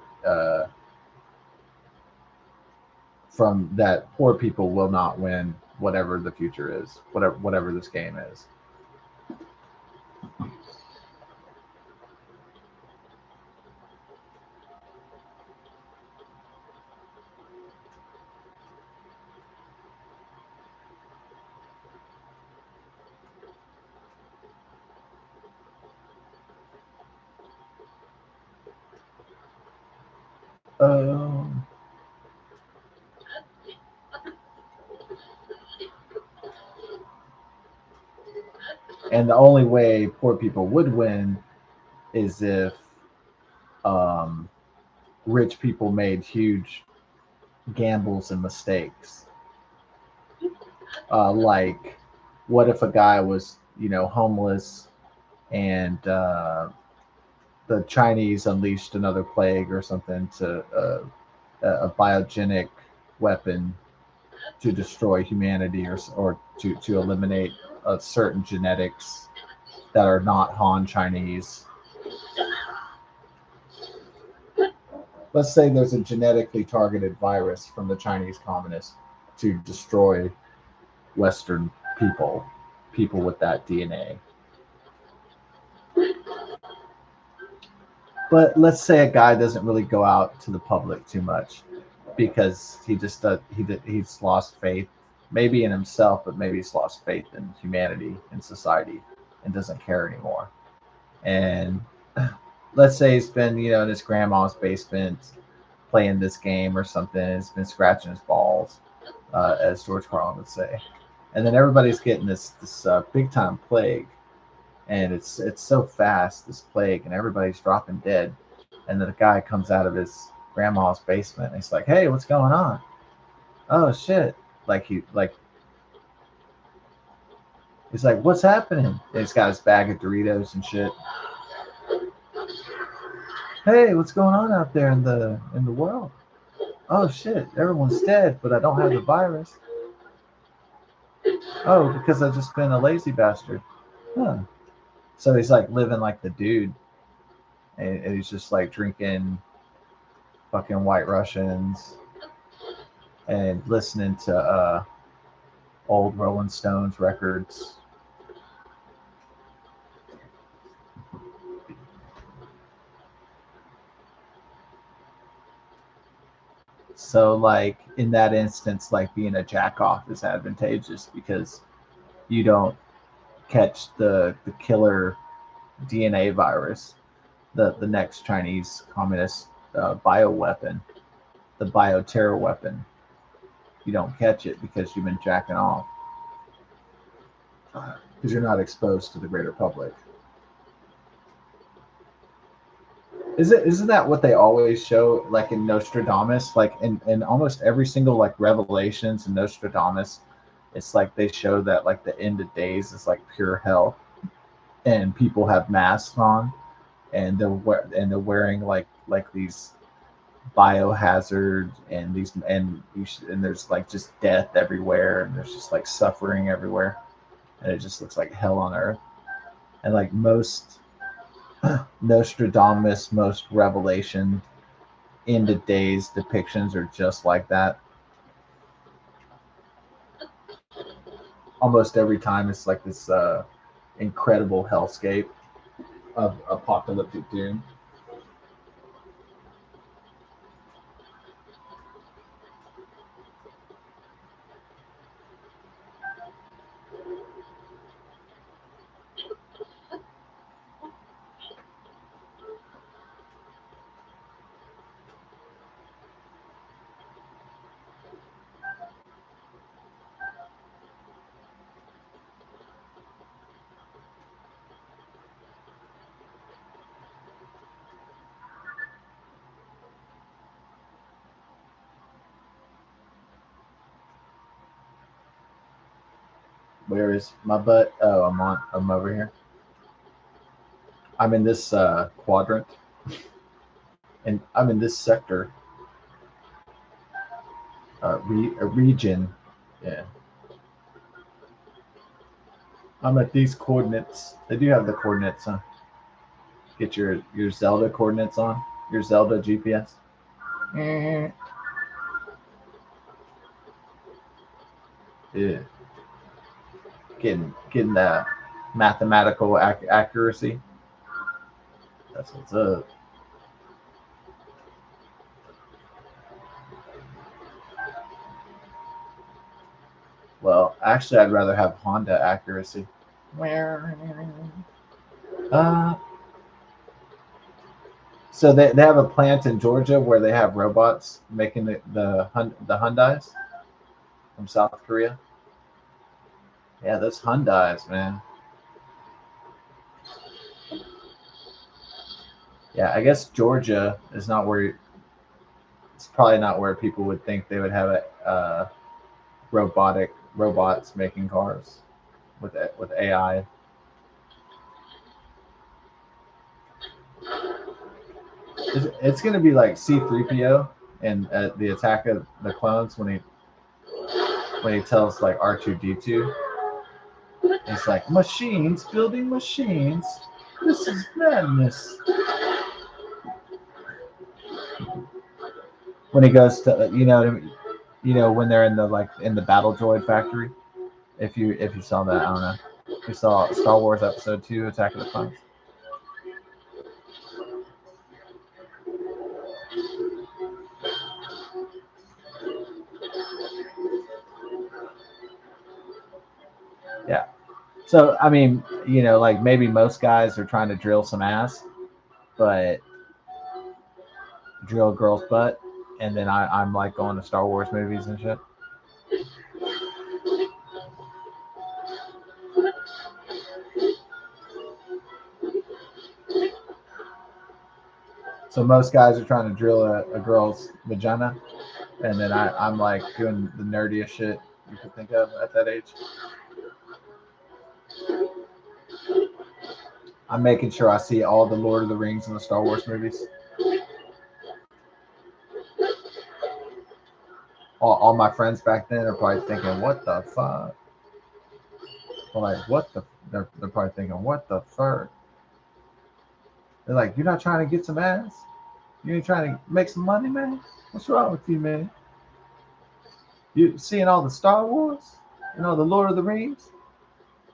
from that, poor people will not win whatever the future is, whatever this game is. Um, and the only way poor people would win is if um, rich people made huge gambles and mistakes. Like, what if a guy was, homeless, and the Chinese unleashed another plague or something, to a biogenic weapon to destroy humanity, or to eliminate certain genetics that are not Han Chinese. Let's say there's a genetically targeted virus from the Chinese communists to destroy Western people with that DNA. But let's say a guy doesn't really go out to the public too much, because he just he's lost faith maybe in himself, but maybe he's lost faith in humanity and society and doesn't care anymore. And let's say he's been, in his grandma's basement playing this game or something. He's been scratching his balls, as George Carlin would say. And then everybody's getting this big time plague, and it's so fast, this plague, and everybody's dropping dead. And then the guy comes out of his grandma's basement, and he's like, "Hey, what's going on? Oh shit!" He's like, "What's happening?" And he's got his bag of Doritos and shit. Hey, what's going on out there in the world? Oh shit, everyone's dead, but I don't have the virus. Oh, because I've just been a lazy bastard. Huh. So he's like living like the dude, and he's just like drinking fucking White Russians and listening to old Rolling Stones records. So like in that instance, like being a jack off is advantageous because you don't catch the killer DNA virus, the next Chinese communist bioweapon, the bioterror weapon. You don't catch it because you've been jacking off because you're not exposed to the greater public. Isn't that what they always show, like in Nostradamus, like in almost every single like Revelations and Nostradamus, it's like they show that like the end of days is like pure hell, and people have masks on, and they're wearing like these biohazard and these and there's like just death everywhere, and there's just like suffering everywhere, and it just looks like hell on earth. And like most Nostradamus, most Revelation end of days depictions are just like that. Almost every time it's like this incredible hellscape of apocalyptic doom. Where is my butt? Oh, I'm over here. I'm in this quadrant, and I'm in this sector, a region. Yeah, I'm at these coordinates. They do have the coordinates. Huh? Get your Zelda coordinates on your Zelda GPS. Yeah, getting that mathematical accuracy. That's what's up. Well, actually, I'd rather have Honda accuracy. Uh, so they have a plant in Georgia where they have robots making the Hyundais from South Korea. Yeah, those Hyundais, man. Yeah, I guess Georgia is not where. It's probably not where people would think they would have robots making cars with AI. It's going to be like C-3PO and the Attack of the Clones when he tells like R2D2. It's like machines building machines. This is madness. When he goes to when they're in the battle droid factory. If you saw that, I don't know. If you saw Star Wars Episode 2, Attack of the Clones. So I mean, you know, like maybe most guys are trying to drill some ass, but drill a girl's butt, and then I'm like going to Star Wars movies and shit. So most guys are trying to drill a girl's vagina, and then I'm like doing the nerdiest shit you could think of at that age. I'm making sure I see all the Lord of the Rings and the Star Wars movies. All my friends back then are probably thinking, "What the fuck?" Well, like, what the? They're probably thinking, "What the fuck?" They're like, "You're not trying to get some ass? You ain't trying to make some money, man? What's wrong with you, man? You seeing all the Star Wars and all the Lord of the Rings?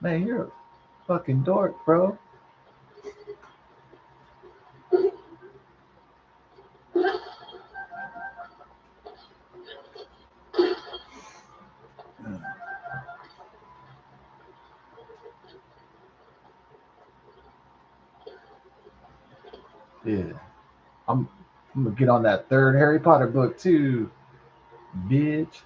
Man, you're a fucking dork, bro." Yeah, I'm, I'm gonna get on that third Harry Potter book too, bitch.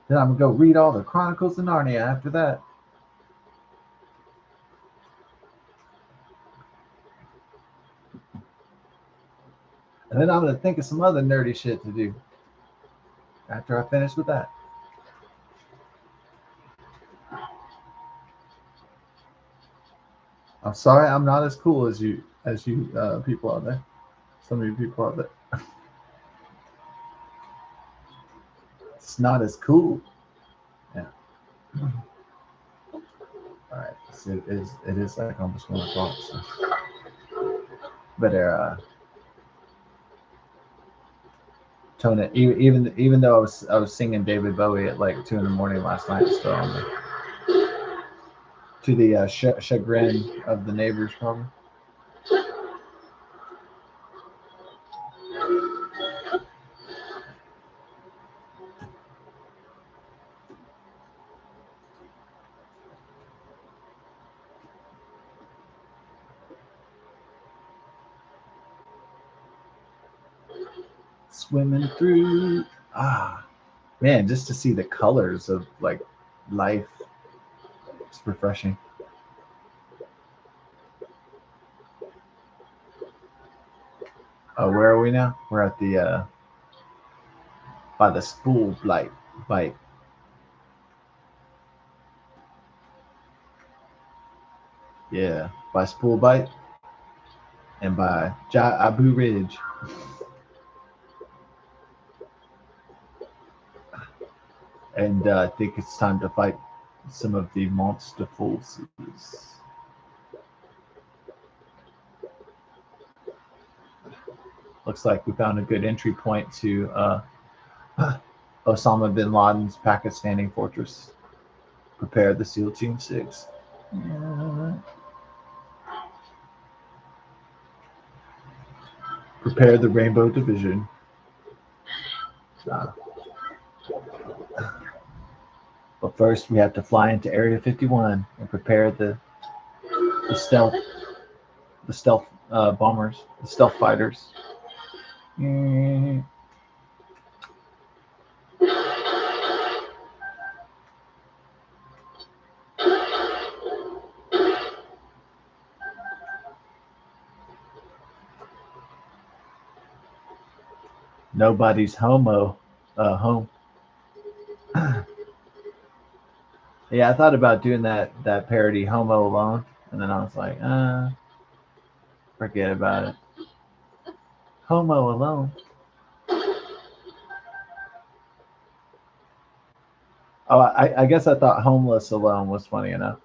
Then I'm gonna go read all the Chronicles of Narnia after that. And then I'm gonna think of some other nerdy shit to do after I finish with that. I'm sorry, I'm not as cool as you people out there. Some of you people out there. It's not as cool. Yeah. All right. So it is like almost 1 o'clock. So. But Tona, even though I was singing David Bowie at like 2 in the morning last night, still on the, to the chagrin of the neighbors, probably. Swimming through, man, just to see the colors of like life, it's refreshing. Oh, where are we now? We're at the by the spool blight bite. Yeah, by spool bite and by Abu Ridge. And I think it's time to fight some of the monster forces. Looks like we found a good entry point to Osama bin Laden's Pakistani fortress. Prepare the SEAL Team 6. Prepare the Rainbow Division. Uh, but first, we have to fly into Area 51 and prepare the stealth bombers, the stealth fighters. Mm. Nobody's home. Yeah, I thought about doing that parody Homo Alone, and then I was like, forget about it. Homo Alone. Oh, I guess I thought Homeless Alone was funny enough.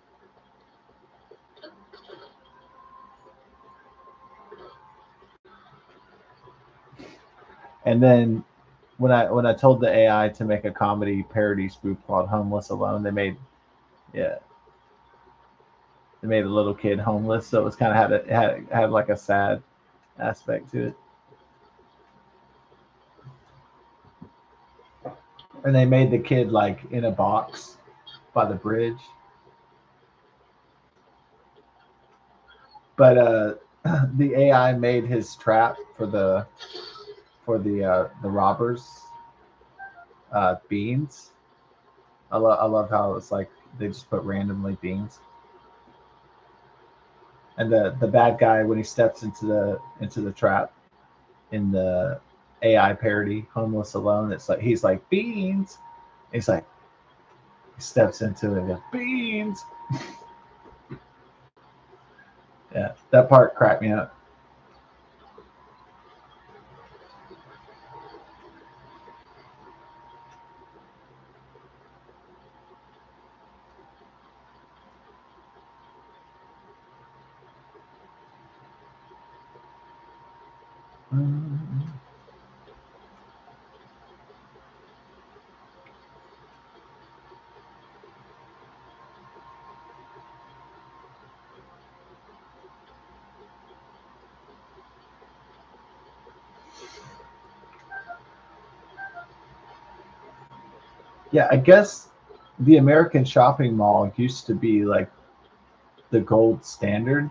And then when I told the AI to make a comedy parody spoof called Homeless Alone, yeah they made a little kid homeless, so it was kind of had like a sad aspect to it. And they made the kid like in a box, by the bridge. But the AI made his trap for the robbers beans. I love how it's like they just put randomly beans. And the bad guy, when he steps into the trap in the AI parody Homeless Alone, it's like he's like beans. He's like he steps into it and goes beans. Yeah, that part cracked me up. Yeah, I guess the American shopping mall used to be like the gold standard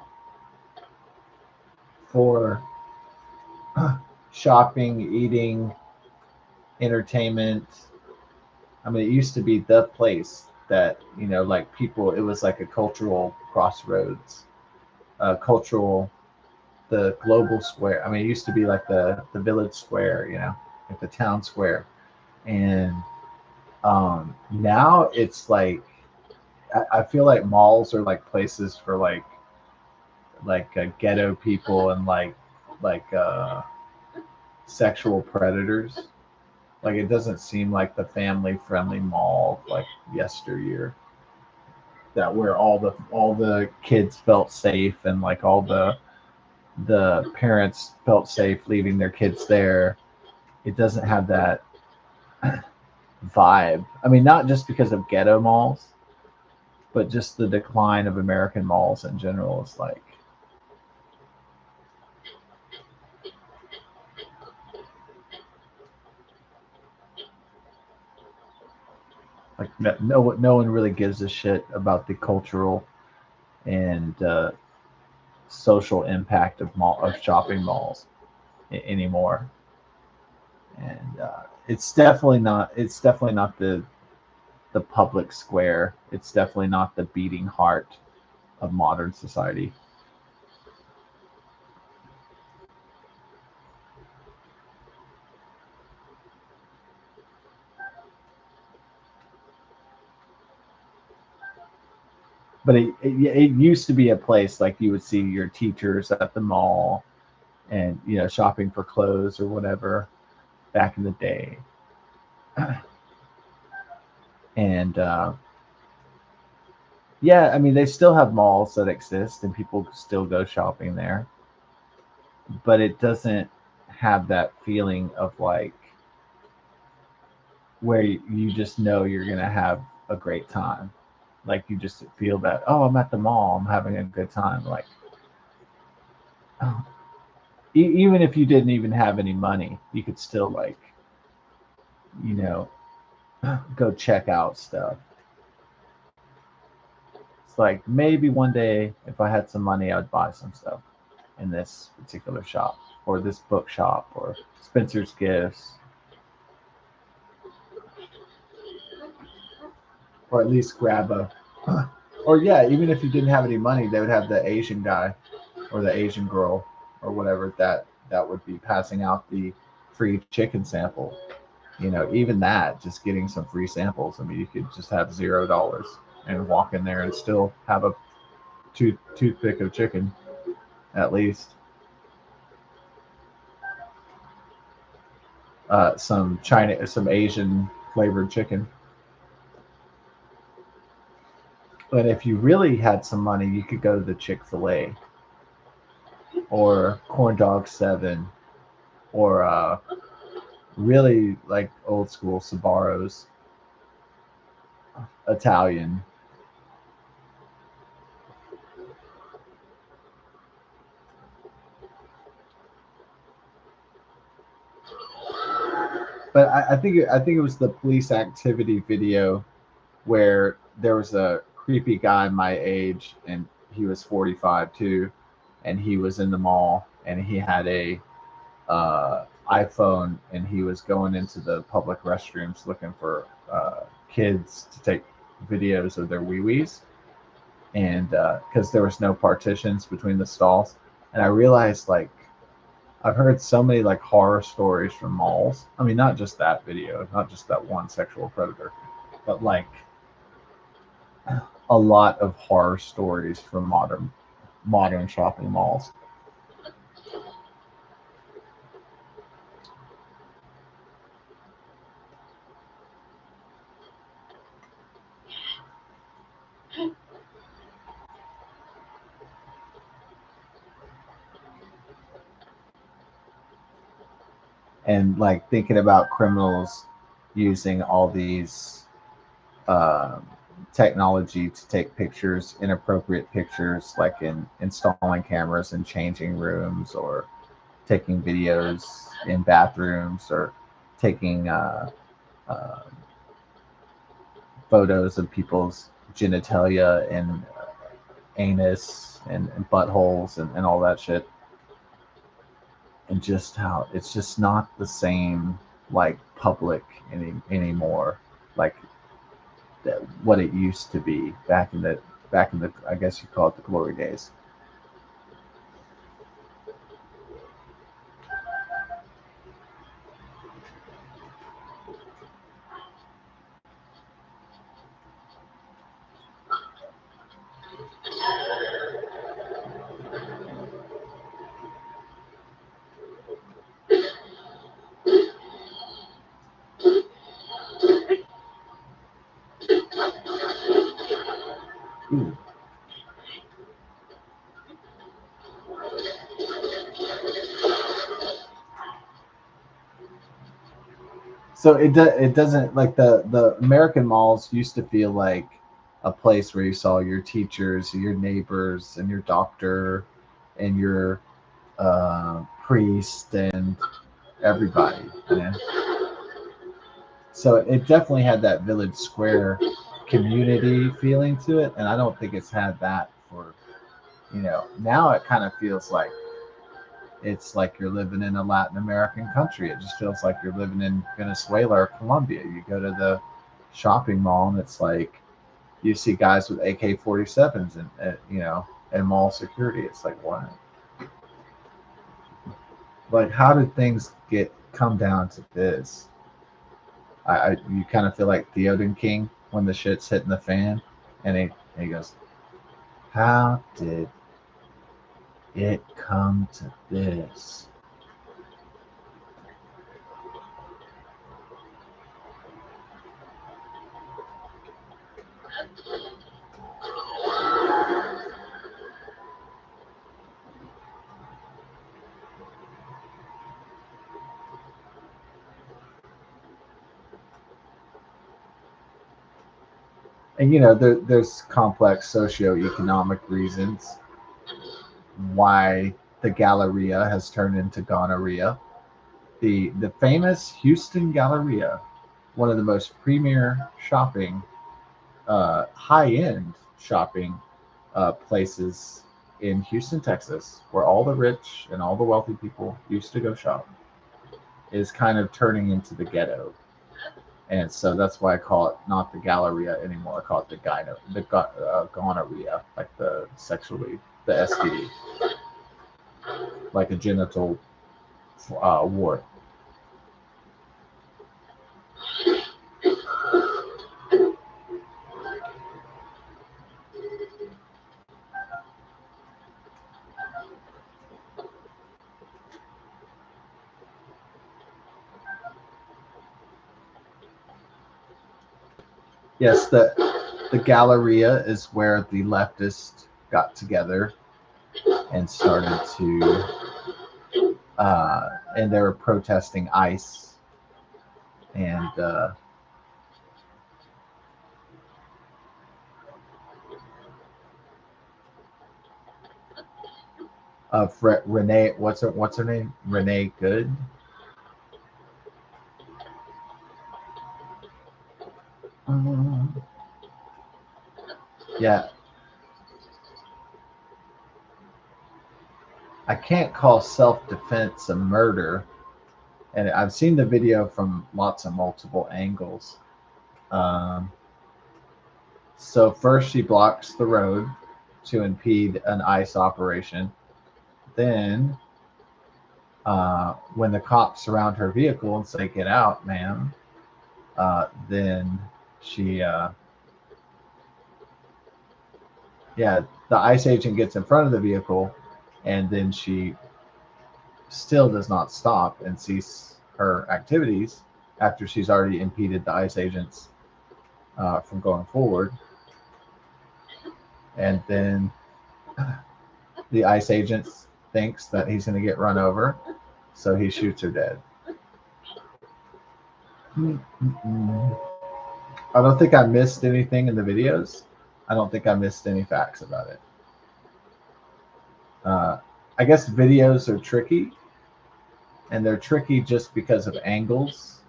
for shopping, eating, entertainment. I mean, it used to be the place that, like people, it was like a cultural crossroads, cultural, the global square. I mean, it used to be like the village square, like the town square. And now it's like, I feel like malls are like places for like ghetto people and like sexual predators. Like it doesn't seem like the family friendly mall like yesteryear, that where all the kids felt safe and like all the parents felt safe leaving their kids there. It doesn't have that vibe. I mean, not just because of ghetto malls, but just the decline of American malls in general is like no one really gives a shit about the cultural and social impact of shopping malls anymore. And it's definitely not the public square. It's definitely not the beating heart of modern society. But it used to be a place like you would see your teachers at the mall and shopping for clothes or whatever back in the day. And yeah, I mean they still have malls that exist and people still go shopping there, but it doesn't have that feeling of like where you just know you're gonna have a great time. Like you just feel that, oh, I'm at the mall, I'm having a good time. Like oh, even if you didn't even have any money, you could still like you know go check out stuff. It's like maybe one day if I had some money, I'd buy some stuff in this particular shop or this bookshop or Spencer's Gifts, or at least grab a. Or yeah, even if you didn't have any money, they would have the Asian guy or the Asian girl or whatever that would be passing out the free chicken sample. Even that, just getting some free samples. I mean, you could just have $0 and walk in there and still have a toothpick of chicken at least. Some Asian flavored chicken. But if you really had some money, you could go to the Chick-fil-A or Corn Dog 7 or really like old school Sabaros, Italian. But I think it was the police activity video where there was a creepy guy my age, and he was 45 too, and he was in the mall, and he had a iPhone, and he was going into the public restrooms looking for kids to take videos of their wee wees, and because there was no partitions between the stalls, and I realized like I've heard so many like horror stories from malls. I mean, not just that video, not just that one sexual predator, but like a lot of horror stories from modern shopping malls. And like thinking about criminals using all these uh, technology to take pictures, inappropriate pictures, like in installing cameras in changing rooms, or taking videos in bathrooms, or taking uh, photos of people's genitalia and anus and buttholes and all that shit, and just how it's just not the same like public anymore, like what it used to be back in the I guess you call it the glory days. Ooh. So it doesn't like the American malls used to feel like a place where you saw your teachers, your neighbors, and your doctor, and your priest, and everybody. You know? So it definitely had that village square community feeling to it, and I don't think it's had that for now. It kind of feels like it's like you're living in a Latin American country. It just feels like you're living in Venezuela or Colombia. You go to the shopping mall, and it's like you see guys with AK-47s and mall security. It's like, what? Like, how did things get come down to this? You kind of feel like Theoden King when the shit's hitting the fan, and he goes, "How did it come to this?" And there's complex socioeconomic reasons why the Galleria has turned into gonorrhea. The famous Houston Galleria, one of the most premier shopping, high end shopping places in Houston, Texas, where all the rich and all the wealthy people used to go shop, is kind of turning into the ghetto. And so that's why I call it not the Galleria anymore. I call it gonorrhea, like the sexually, the STD, like a genital wart. Yes, the Galleria is where the leftists got together and started and they were protesting ICE and Renee, what's her name? Renee Good. Yeah, I can't call self-defense a murder, and I've seen the video from lots of multiple angles. Um, so first she blocks the road to impede an ICE operation. Then, when the cops surround her vehicle and say, "Get out, ma'am," then she, yeah, the ICE agent gets in front of the vehicle, and then she still does not stop and cease her activities after she's already impeded the ICE agents from going forward. And then the ICE agent thinks that he's going to get run over, so he shoots her dead. I don't think I missed anything in the videos. I don't think I missed any facts about it. I guess videos are tricky, and they're tricky just because of angles.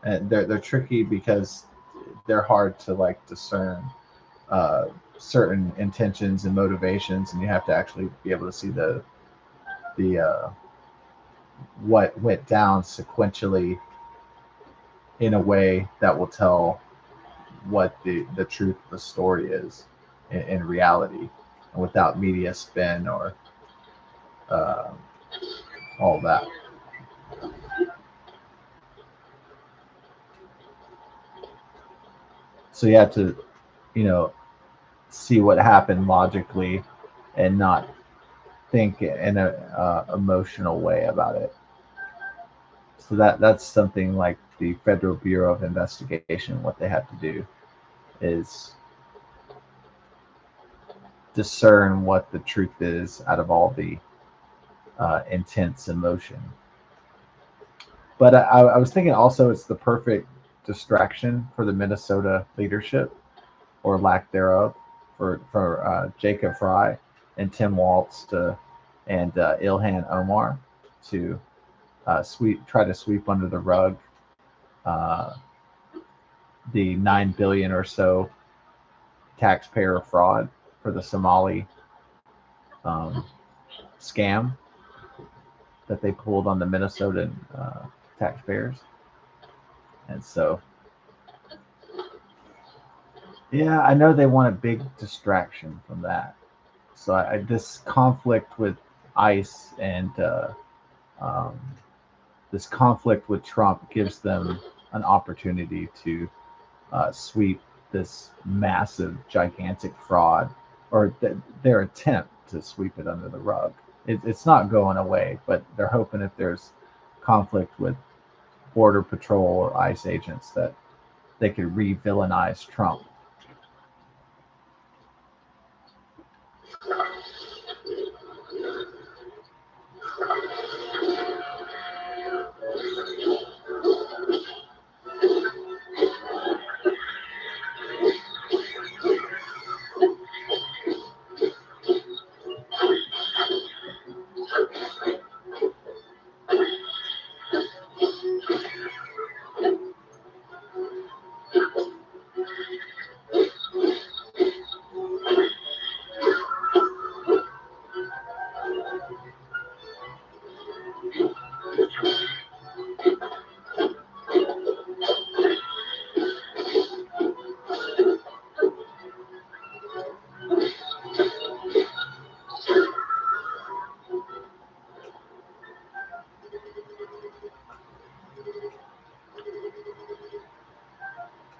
And they're tricky because they're hard to like discern certain intentions and motivations, and you have to actually be able to see the what went down sequentially in a way that will tell what the truth of the story is in reality, and without media spin or uh, all that. So you have to, you know, see what happened logically and not think in a emotional way about it. So that's something like the Federal Bureau of Investigation. What they have to do is discern what the truth is out of all the intense emotion. But I was thinking also it's the perfect distraction for the Minnesota leadership, or lack thereof, for Jacob Fry and Tim Waltz to and Ilhan Omar to try to sweep under the rug uh, the 9 billion or so taxpayer fraud for the Somali um, scam that they pulled on the Minnesotan taxpayers. And so, yeah, I know they want a big distraction from that. So this conflict with ICE and um, this conflict with Trump gives them an opportunity to sweep this massive, gigantic fraud, or their attempt to sweep it under the rug. It's not going away, but they're hoping if there's conflict with Border Patrol or ICE agents that they could re-villainize Trump.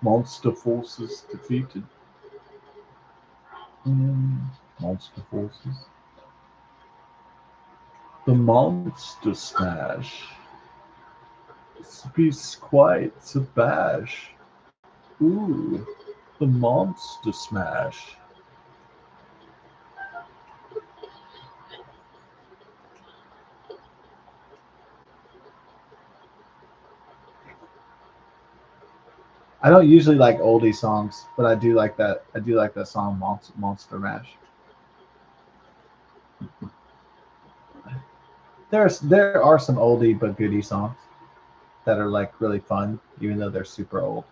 Monster forces defeated. Monster forces. The Monster Smash. Be quite a bash. Ooh, the Monster Smash. I don't usually like oldie songs, but I do like that. I do like that song, Monster Mash. There are some oldie but goodie songs that are like really fun, even though they're super old.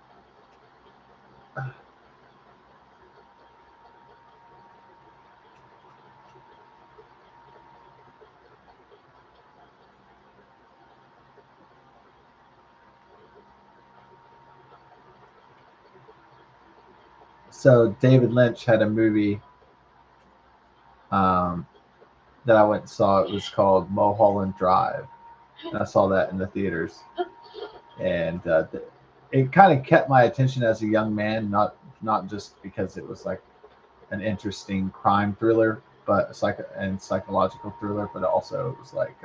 So David Lynch had a movie um, that I went and saw. It was called Mulholland Drive, and I saw that in the theaters, and it kind of kept my attention as a young man. Not just because it was like an interesting crime thriller, but psychological thriller, but also it was like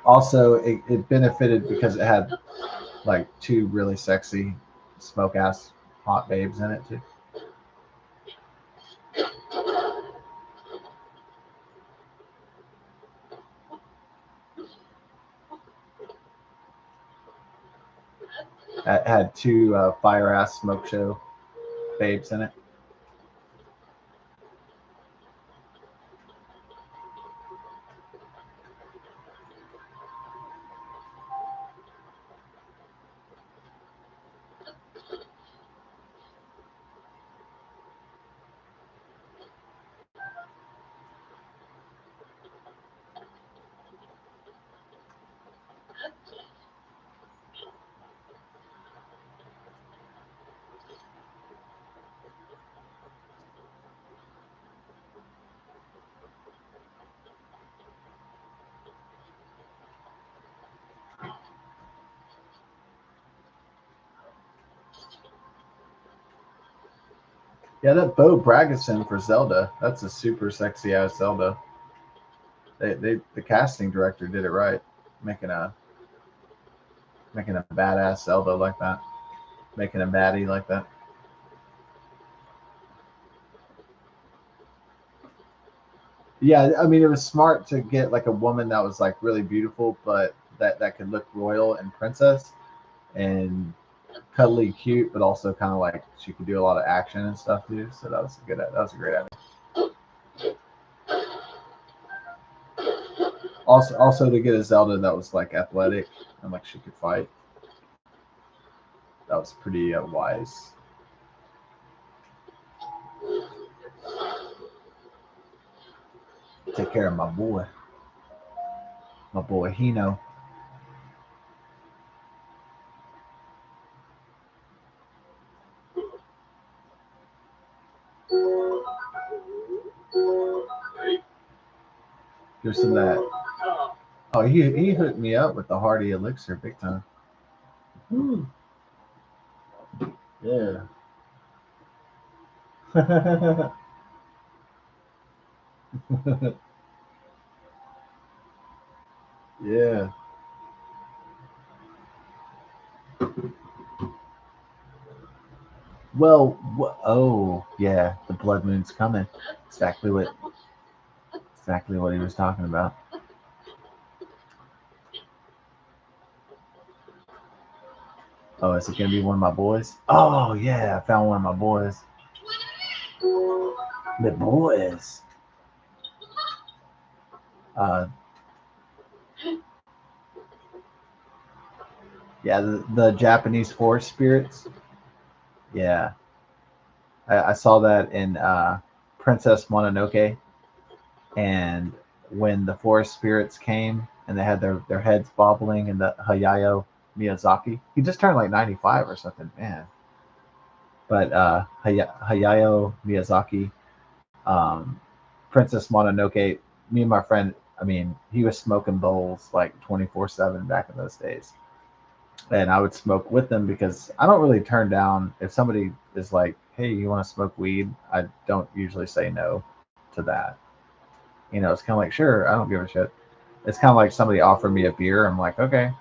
also it benefited because it had like two really sexy smoke ass hot babes in it too. It had two fire ass smoke show babes in it. Yeah, that Bo Bragison for Zelda. That's a super sexy ass Zelda. The casting director did it right, making a making a badass Zelda like that, making a baddie like that. Yeah, I mean, it was smart to get like a woman that was like really beautiful, but that could look royal and princess and cuddly cute, but also kind of like she could do a lot of action and stuff too. So that was a great idea. Also to get a Zelda that was like athletic and like she could fight. That was pretty wise. Take care of my boy Hino. Give some of that. Oh, he hooked me up with the Hardy Elixir big time. Ooh, yeah. Yeah. Well, oh yeah, the blood moon's coming. Exactly what exactly what he was talking about. Oh, is it gonna be one of my boys? Oh yeah, I found one of my boys. The boys. Uh, yeah, the Japanese forest spirits. Yeah, I saw that in Princess Mononoke, and when the forest spirits came and they had their heads bobbling, and the Hayao Miyazaki, he just turned like 95 or something, man. But Hayao Miyazaki, um, Princess Mononoke, me and my friend, I mean, he was smoking bowls like 24/7 back in those days. And I would smoke with them because I don't really turn down if somebody is like, "Hey, you want to smoke weed?" I don't usually say no to that. You know, it's kind of like, "Sure, I don't give a shit." It's kind of like somebody offered me a beer. I'm like, "Okay,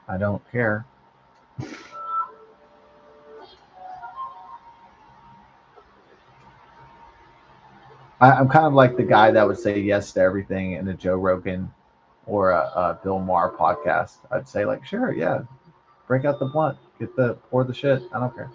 I don't care." I'm kind of like the guy that would say yes to everything in a Joe Rogan or a Bill Maher podcast. I'd say like, "Sure, yeah, break out the blunt, pour the shit. I don't care."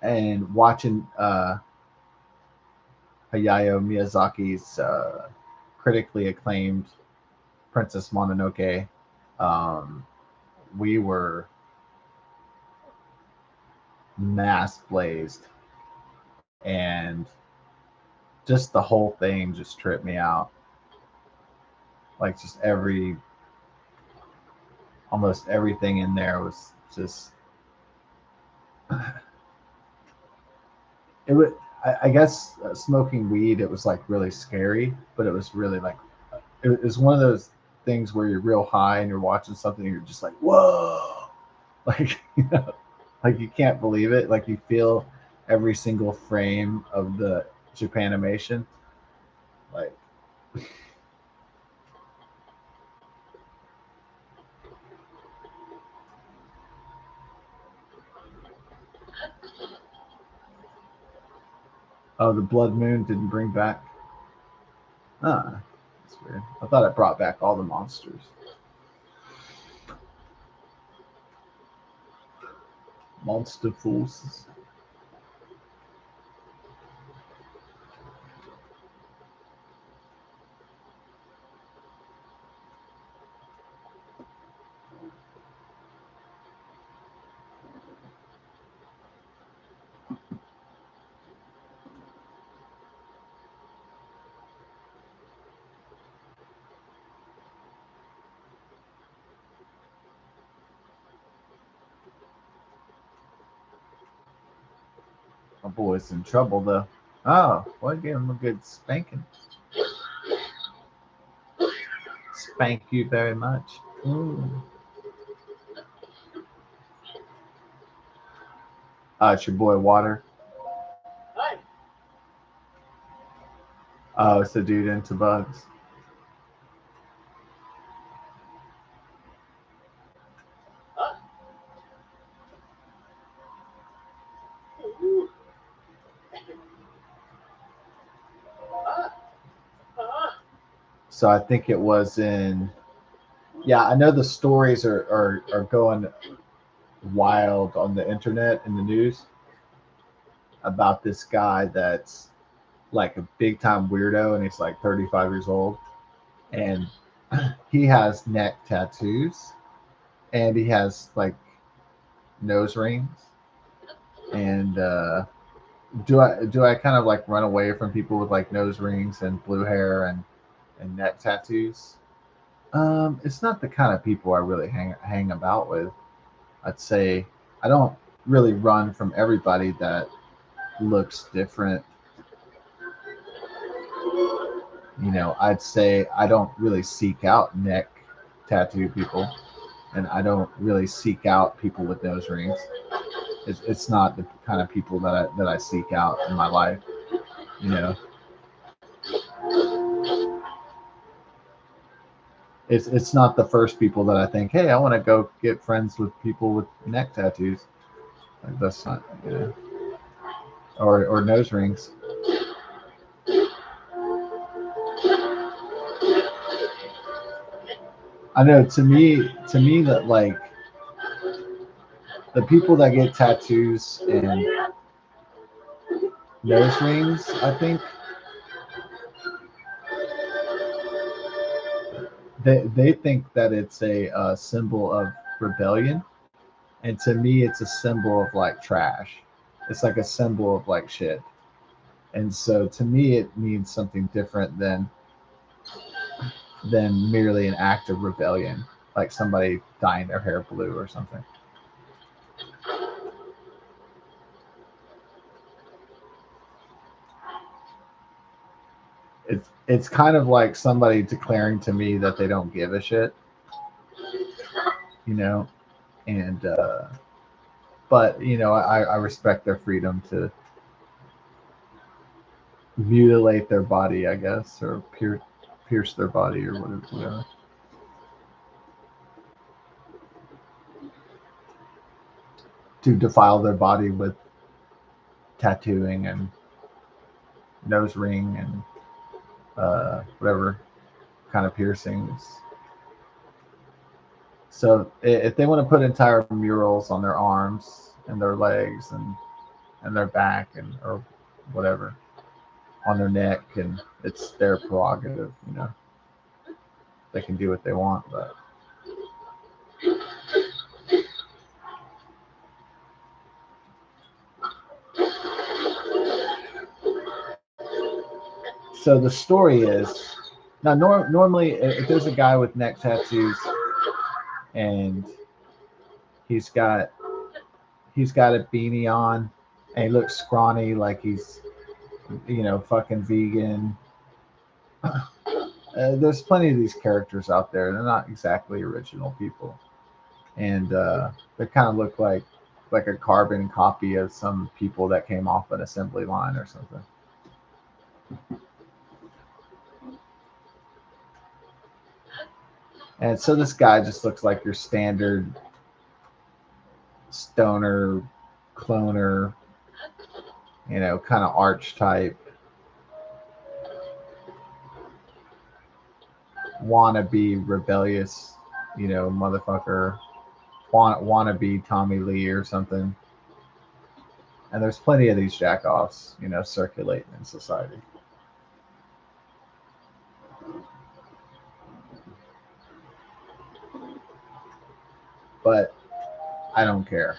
and watching Hayao Miyazaki's critically acclaimed Princess Mononoke, um, we were mass blazed, and just the whole thing just tripped me out. Like just almost everything in there was just it would. I guess smoking weed, it was like really scary, but it was really like it was one of those things where you're real high and you're watching something and you're just like whoa, like like you can't believe it. Like you feel every single frame of the Japanimation. Like oh, the Blood Moon didn't bring back. Ah, that's weird. I thought it brought back all the monsters. Monster forces. My boy's in trouble though. Oh, well, I gave him a good spanking. Spank you very much. Ooh. It's your boy Water. Oh, it's a dude into bugs. So I think it was in. Yeah, I know the stories are going wild on the internet and the news about this guy that's like a big time weirdo and he's like 35 years old and he has neck tattoos and he has like nose rings and do I kind of like run away from people with like nose rings and blue hair and neck tattoos? It's not the kind of people I really hang about with. I'd say I don't really run from everybody that looks different. I'd say I don't really seek out neck tattoo people, and I don't really seek out people with nose rings. It's not the kind of people that I seek out in my life. You know, it's not the first people that I think, hey, I want to go get friends with people with neck tattoos. Like that's not, or nose rings. I know to me that like the people that get tattoos and nose rings, I think they think that it's a symbol of rebellion, and to me, it's a symbol of like trash. It's like a symbol of like shit, and so to me, it means something different than merely an act of rebellion, like somebody dyeing their hair blue or something. It's kind of like somebody declaring to me that they don't give a shit, you know, and but I respect their freedom to mutilate their body, I guess, or pierce their body or whatever. To defile their body with tattooing and nose ring and whatever kind of piercings. So if they want to put entire murals on their arms and their legs and and their back and or whatever on their neck, and it's their prerogative. You know, they can do what they want, but. So the story is now normally if there's a guy with neck tattoos and he's got a beanie on and he looks scrawny like he's fucking vegan. There's plenty of these characters out there. They're not exactly original people, and they kind of look like a carbon copy of some people that came off an assembly line or something. And so this guy just looks like your standard stoner, cloner, kind of arch type, wannabe rebellious, motherfucker, wannabe Tommy Lee or something. And there's plenty of these jackoffs, circulating in society. But I don't care.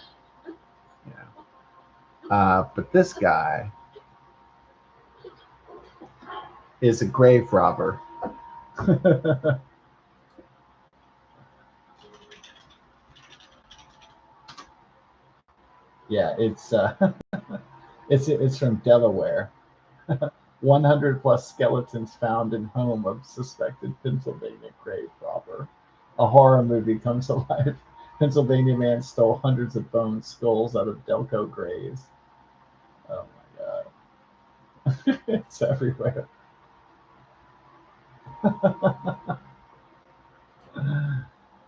But this guy is a grave robber. Yeah, it's from Delaware. 100 plus skeletons found in home of suspected Pennsylvania grave robber. A horror movie comes to life. Pennsylvania man stole hundreds of bone skulls out of Delco graves. Oh my god. It's everywhere.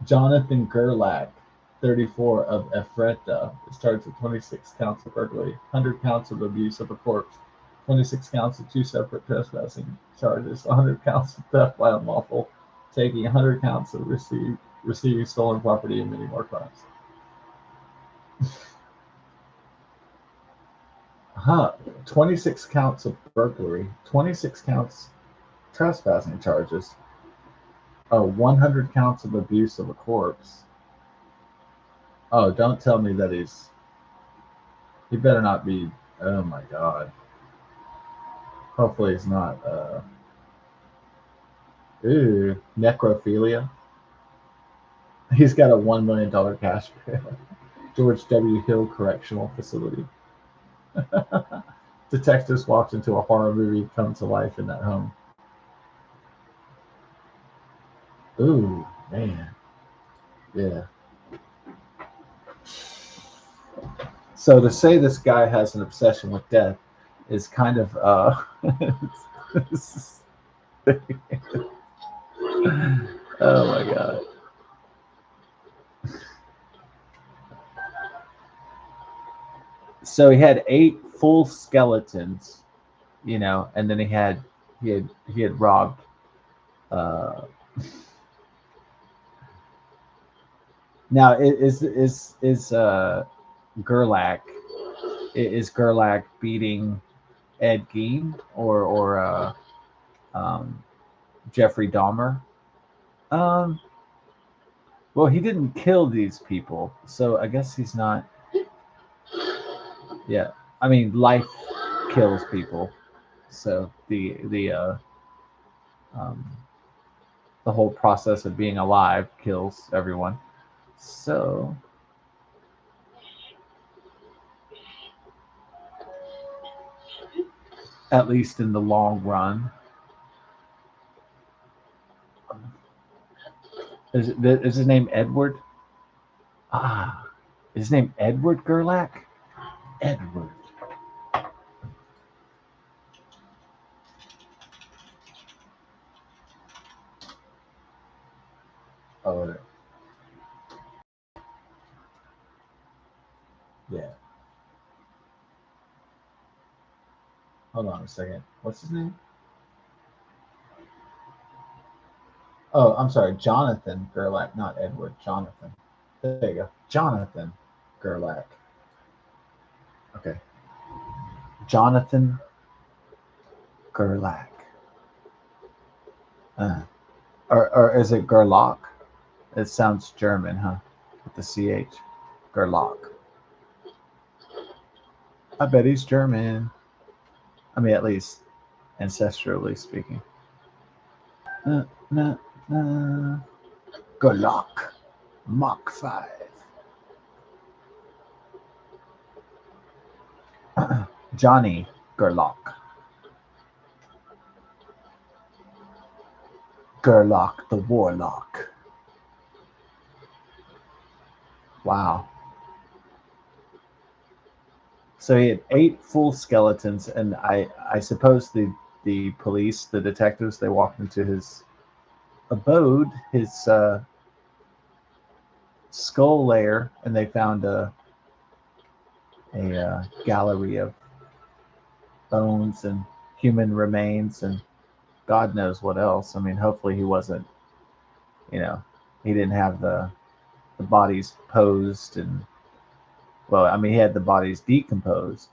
Jonathan Gerlach, 34, of Ephrata, is charged with 26 counts of burglary, 100 counts of abuse of a corpse, 26 counts of two separate trespassing charges, 100 counts of theft by unlawful taking, 100 counts of receiving stolen property, and many more crimes. 26 counts of burglary, 26 counts trespassing charges, 100 counts of abuse of a corpse. Oh, don't tell me that he better not be, oh my god. Hopefully he's not, necrophilia. He's got a $1 million cash bail. George W. Hill Correctional Facility. Detectives walked into a horror movie come to life in that home. Ooh, man. Yeah. So to say this guy has an obsession with death is kind of oh my god. So he had 8 full skeletons, and then he had robbed now is Gerlach beating Ed Gein or Jeffrey Dahmer? Well, he didn't kill these people, so I guess he's not. Yeah, I mean, life kills people, so the whole process of being alive kills everyone. So at least in the long run. Is his name Edward? Is his name Edward Gerlach? Edward. Oh, yeah. Hold on a second. What's his name? Oh, I'm sorry, Jonathan Gerlach, not Edward. Jonathan. There you go. Jonathan Gerlach. Okay. Jonathan Gerlach. Or is it Gerlach? It sounds German, huh? With the CH. Gerlach. I bet he's German. I mean, at least ancestrally speaking. Nah, nah. Gerlach. Mach 5. Johnny Gerlach. Gerlach the Warlock. Wow. So he had 8 full skeletons, and I suppose the police, the detectives, they walked into his abode, his skull lair, and they found a gallery of bones and human remains and God knows what else. I mean, hopefully he wasn't, he didn't have the bodies posed and, well, I mean, he had the bodies decomposed,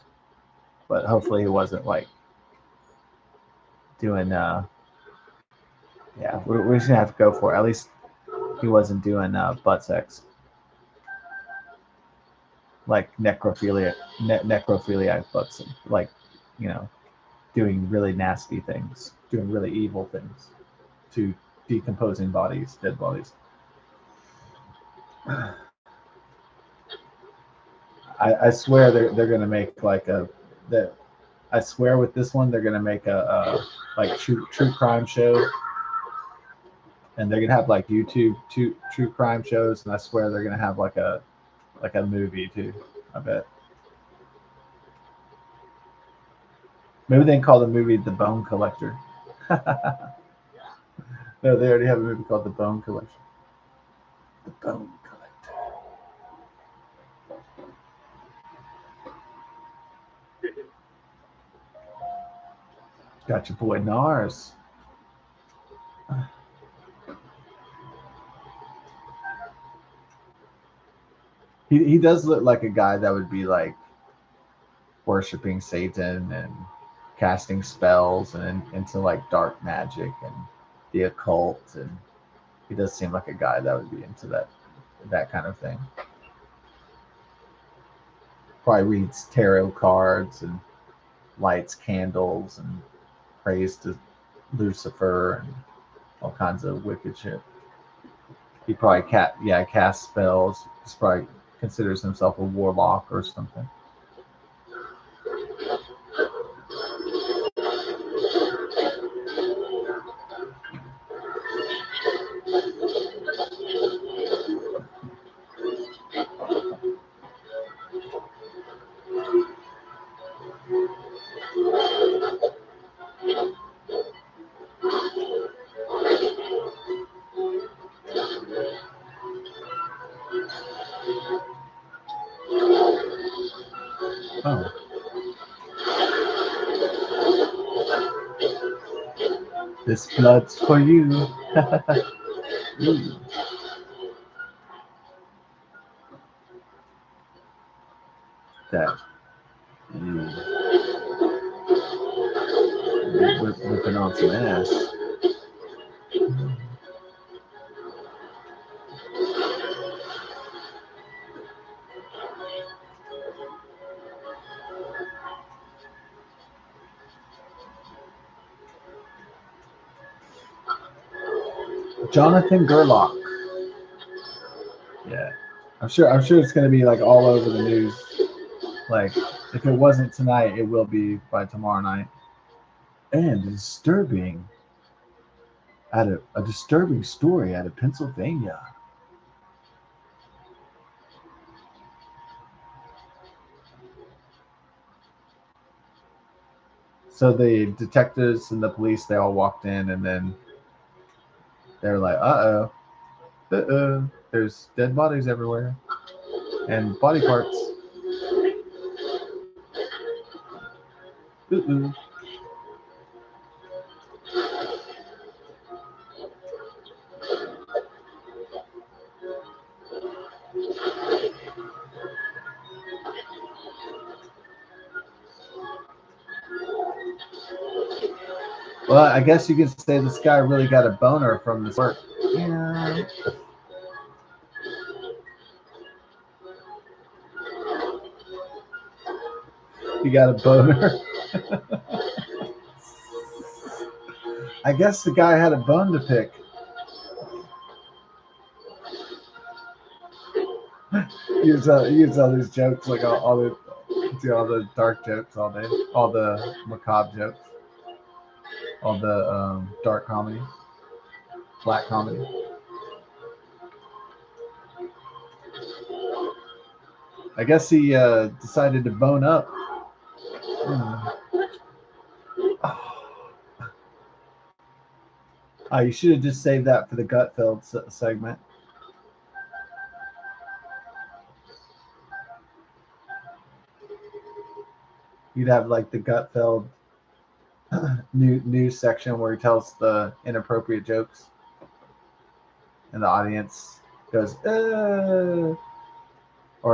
but hopefully he wasn't like doing, yeah, we're just gonna have to go for it. At least he wasn't doing butt sex, like necrophiliac butts, like, you know, doing really nasty things, doing really evil things to decomposing bodies, dead bodies. I swear they're gonna make like that. I swear with this one they're gonna make a like true crime show, and they're gonna have like YouTube true crime shows, and I swear they're gonna have like a movie too. I bet. Maybe they can call the movie The Bone Collector. No, they already have a movie called The Bone Collector. The Bone Collector. Got your boy Nars. He does look like a guy that would be like worshiping Satan and casting spells and into like dark magic and the occult, and he does seem like a guy that would be into that kind of thing. Probably reads tarot cards and lights candles and prays to Lucifer and all kinds of wicked shit. He probably casts spells. He probably considers himself a warlock or something. Oh. This blood's for you. That. Whipping on some ass. Jonathan Gerlach. Yeah, I'm sure it's gonna be like all over the news. Like, if it wasn't tonight, it will be by tomorrow night. And a disturbing story out of Pennsylvania. So the detectives and the police, they all walked in, and then they're like, there's dead bodies everywhere and body parts. Uh-oh. Well, I guess you could say this guy really got a boner from this work. Yeah. He got a boner. I guess the guy had a bone to pick. Use all these jokes, like all the dark jokes all day, all the macabre jokes, all the dark comedy, black comedy. I guess he decided to bone up. You should have just saved that for the gut filled segment. You'd have like the gut filled news section where he tells the inappropriate jokes, and the audience goes, or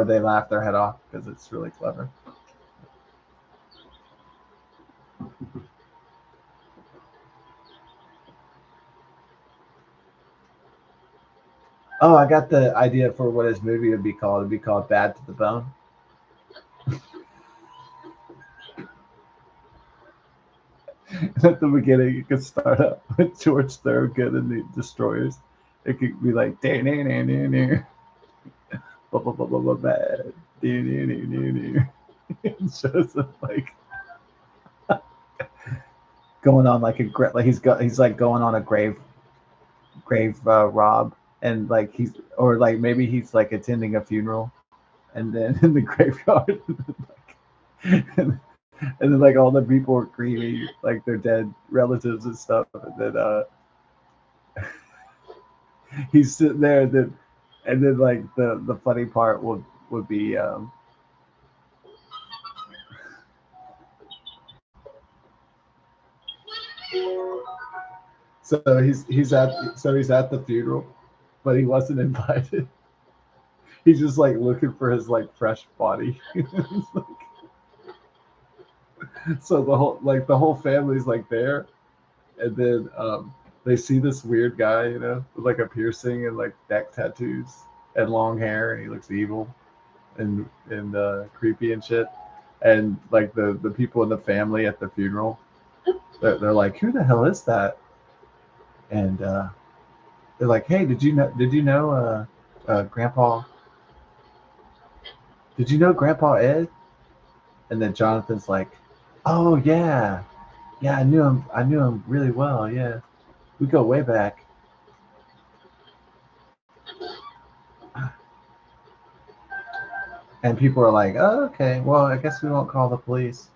they laugh their head off because it's really clever. Oh, I got the idea for what his movie would be called. It'd be called Bad to the Bone. At the beginning, it could start up with George Thorogood and the Destroyers. It could be like, blah, blah, blah, blah, blah, bad. It shows him like going on like he's like going on a grave rob, and like or like maybe he's like attending a funeral, and then in the graveyard, and then like all the people are grieving like their dead relatives and stuff, and then he's sitting there, and then like the funny part would be he's at the funeral, but he wasn't invited. He's just like looking for his like fresh body. Like, so the whole family's like there, and then they see this weird guy, with like a piercing and like neck tattoos and long hair, and he looks evil and creepy and shit. And like the people in the family at the funeral, they're like, "Who the hell is that?" And they're like, "Hey, did you know Grandpa? Did you know Grandpa Ed?" And then Jonathan's like, "Oh yeah, yeah, I knew him really well. Yeah, we go way back." And people are like, "Oh, okay. Well, I guess we won't call the police."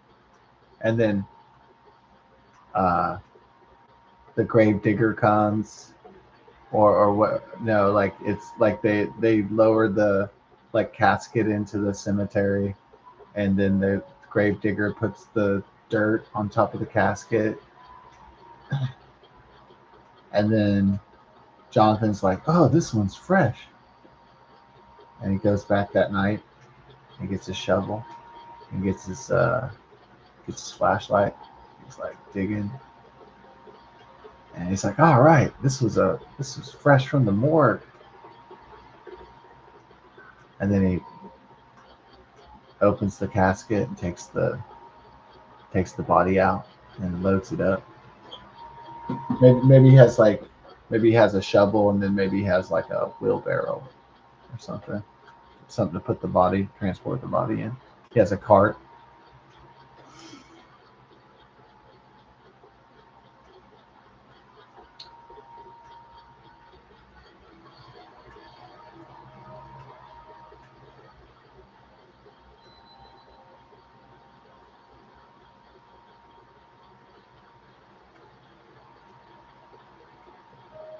And then uh, the grave digger comes, or what? No, like it's like they lower the like casket into the cemetery, and then the grave digger puts the dirt on top of the casket, and then Jonathan's like, "Oh, this one's fresh," and he goes back that night. He gets his shovel and gets his flashlight. He's like digging, and he's like, "All right, this was fresh from the morgue." And then he opens the casket and takes the body out and loads it up. Maybe he has like maybe he has a shovel, and then maybe he has like a wheelbarrow or something to put transport the body in. He has a cart.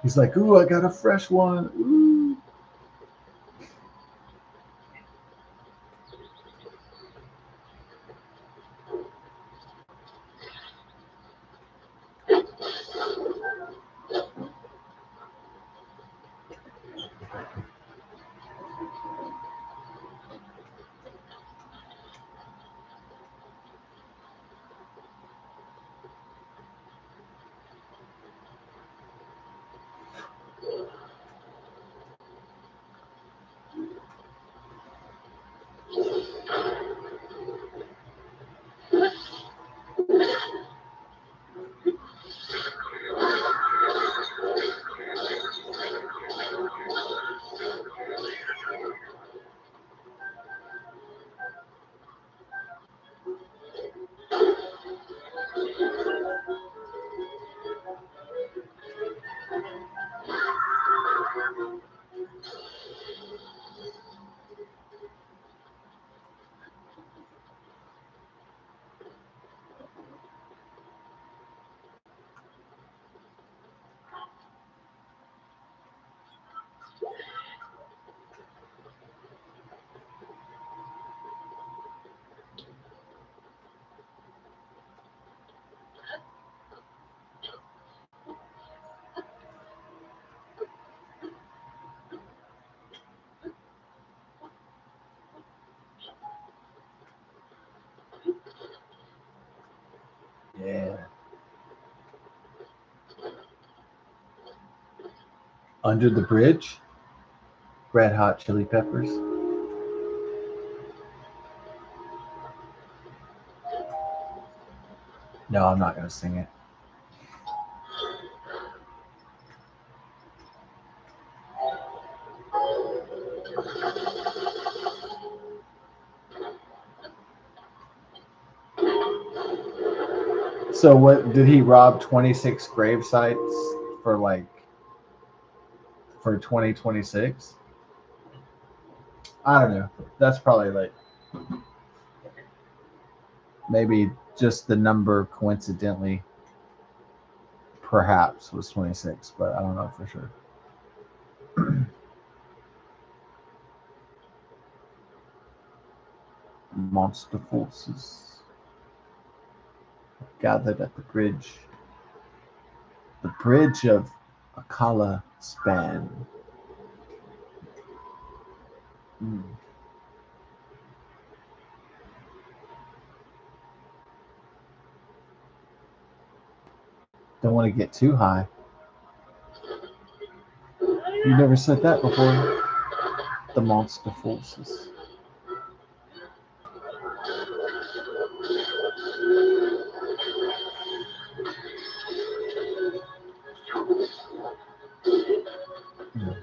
He's like, "Ooh, I got a fresh one. Ooh." Yeah. Under the Bridge, Red Hot Chili Peppers. No, I'm not going to sing it. So what did he rob 26 grave sites for for 2026? I don't know. That's probably like maybe just the number coincidentally perhaps was 26, but I don't know for sure. Monster forces gathered at the bridge. The bridge of Akala span. Mm. Don't want to get too high. You never said that before. The monster forces. Mm.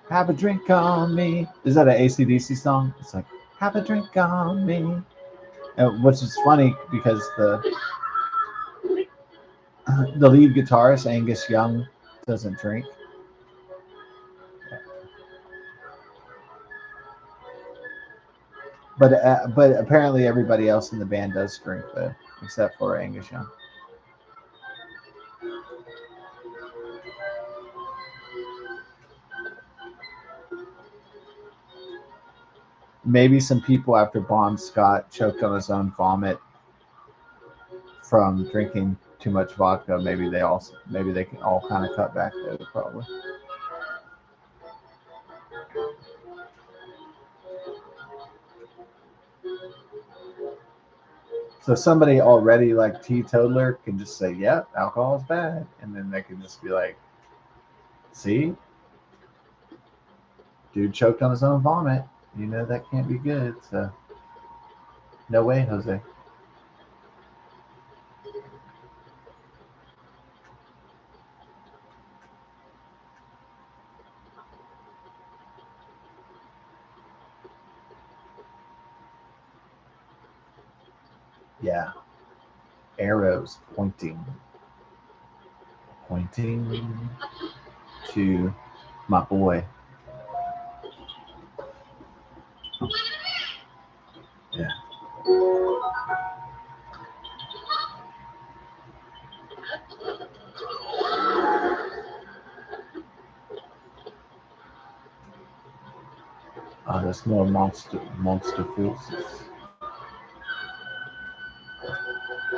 Have a drink on me. Is that an AC/DC song? It's like, have a drink on me. And which is funny because the lead guitarist, Angus Young, doesn't drink. But apparently everybody else in the band does drink though, except for Angus Young. Maybe some people after Bon Scott choked on his own vomit from drinking too much vodka. Maybe they can all kind of cut back there probably. So somebody already like teetotaler can just say, "Yep, alcohol is bad," and then they can just be like, "See, dude choked on his own vomit. You know that can't be good." So no way, Jose. Yeah, arrows pointing to my boy. Yeah. Oh, there's more monster forces.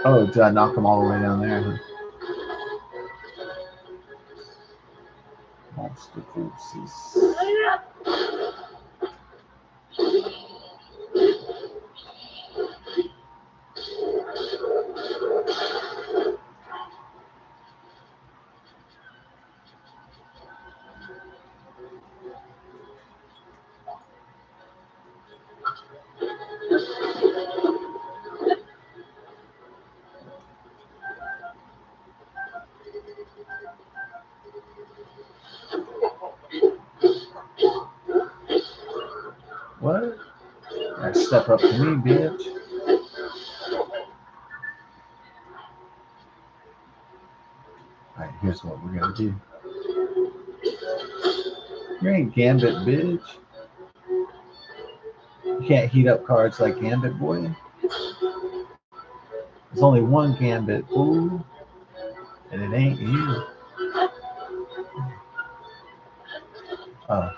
Oh, did I knock them all the way down there? Monster forces. What? Right, step up to me, bitch. All right, here's what we're gonna do. You ain't Gambit, bitch. You can't heat up cards like Gambit, boy. There's only one Gambit, fool, and it ain't you. Oh.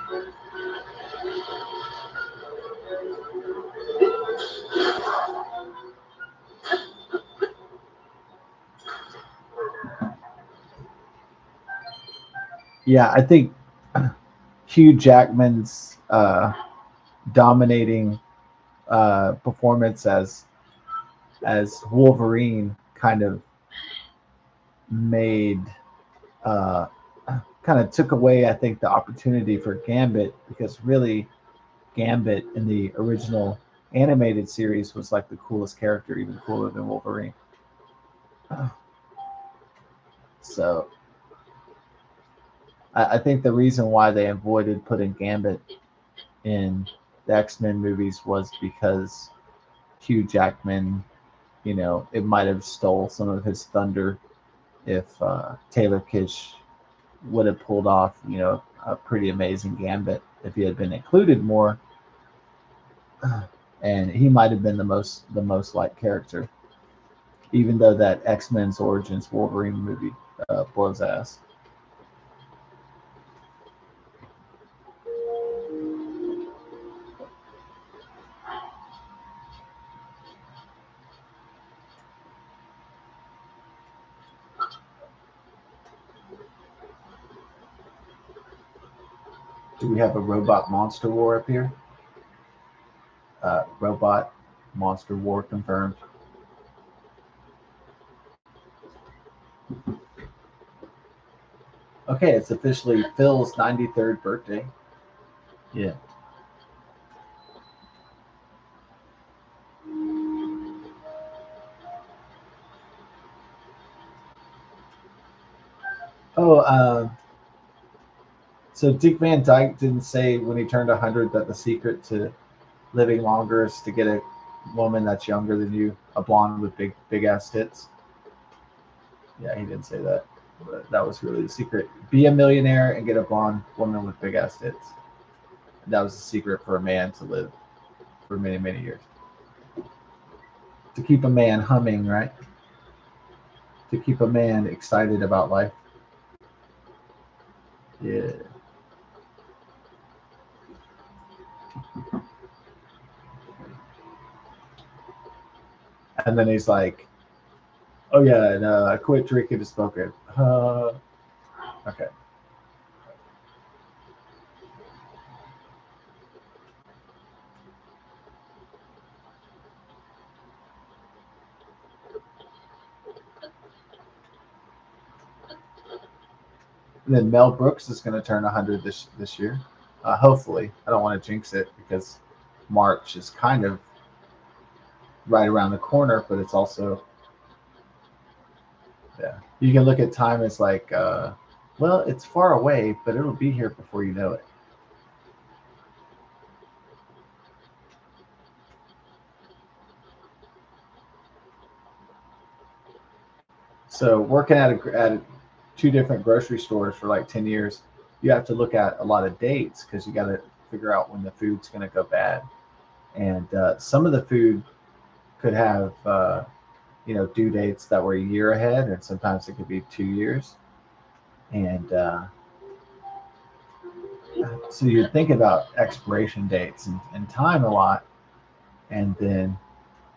Yeah, I think Hugh Jackman's dominating performance as Wolverine kind of made kind of took away, I think, the opportunity for Gambit, because really Gambit in the original animated series was like the coolest character, even cooler than Wolverine. So I think the reason why they avoided putting Gambit in the X-Men movies was because Hugh Jackman, it might have stole some of his thunder if Taylor Kitsch would have pulled off, a pretty amazing Gambit if he had been included more, and he might have been the most liked character, even though that X-Men's Origins Wolverine movie blows ass. Do we have a robot monster war up here? Robot monster war confirmed. Okay, it's officially Phil's 93rd birthday. Yeah. Oh, so Dick Van Dyke didn't say when he turned 100 that the secret to living longer is to get a woman that's younger than you, a blonde with big ass tits. Yeah, he didn't say that, but that was really the secret. Be a millionaire and get a blonde woman with big ass tits. That was the secret for a man to live for many years. To keep a man humming, right? To keep a man excited about life. Yeah. And then he's like, "Oh yeah, and I quit drinking and smoking." Okay. And then Mel Brooks is going to turn 100 this year. Hopefully, I don't want to jinx it because March is kind of right around the corner, but it's also, yeah. You can look at time as like, well, it's far away, but it'll be here before you know it. So working at two different grocery stores for like 10 years, you have to look at a lot of dates because you got to figure out when the food's going to go bad. And some of the food could have due dates that were a year ahead, and sometimes it could be 2 years. And so you think about expiration dates and time a lot, and then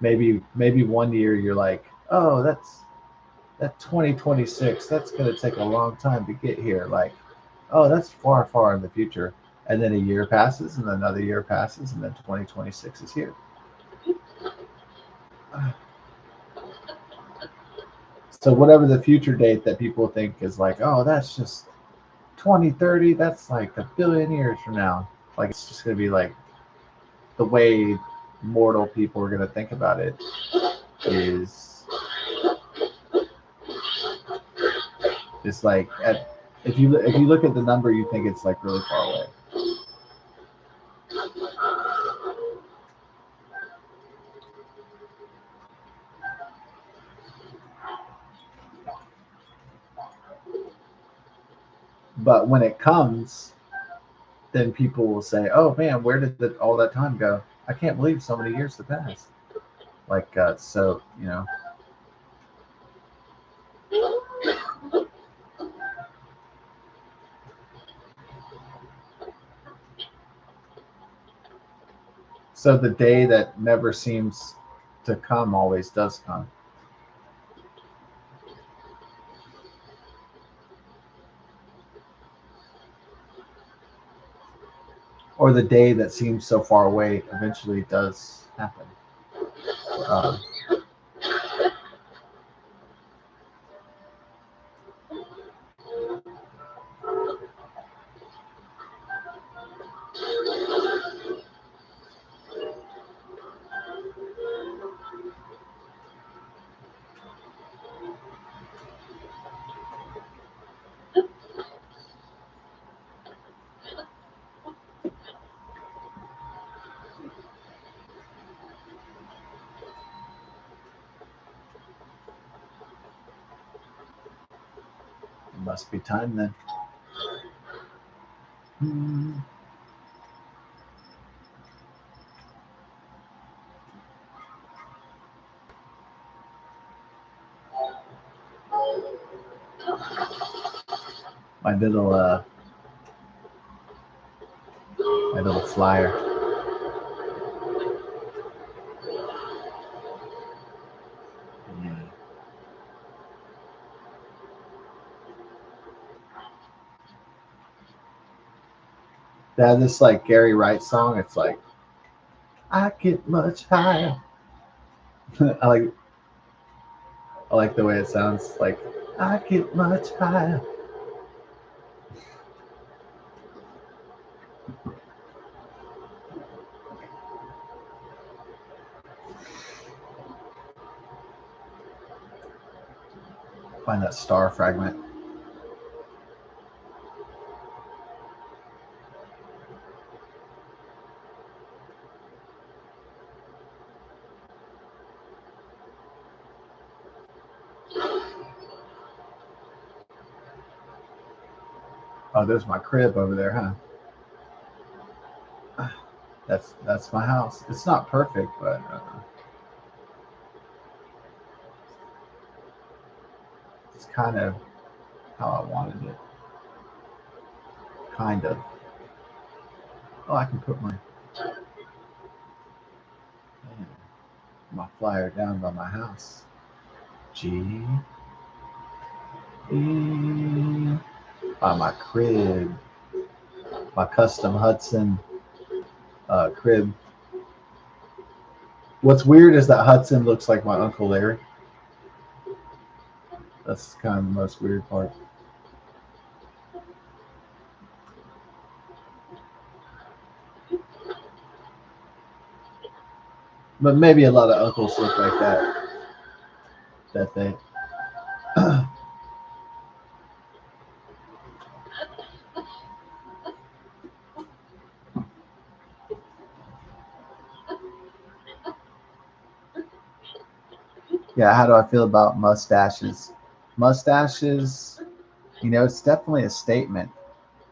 maybe one year you're like, oh, that 2026, that's going to take a long time to get here. Like, oh, that's far in the future. And then a year passes, and another year passes, and then 2026 is here. So whatever the future date that people think is like, oh, that's just 2030, that's like a billion years from now. Like, it's just going to be like the way mortal people are going to think about it is like if you look at the number, you think it's like really far away. But when it comes, then people will say, "Oh man, where did all that time go? I can't believe so many years have passed." Like, so you know, so the day that never seems to come always does come. Or the day that seems so far away eventually does happen. Um, it must be time then. Hmm. My little my little flyer. Yeah. That this like Gary Wright song. It's like I get much higher. I like I like the way it sounds. Like I get much higher. Find that star fragment. Oh, there's my crib over there, huh? That's my house. It's not perfect, but it's kind of how I wanted it. Kind of. Oh, I can put my flyer down by my house. G E by my crib, my custom Hudson crib. What's weird is that Hudson looks like my Uncle Larry. That's kind of the most weird part. But maybe a lot of uncles look like that. That they. Yeah, how do I feel about mustaches? Mustaches, it's definitely a statement.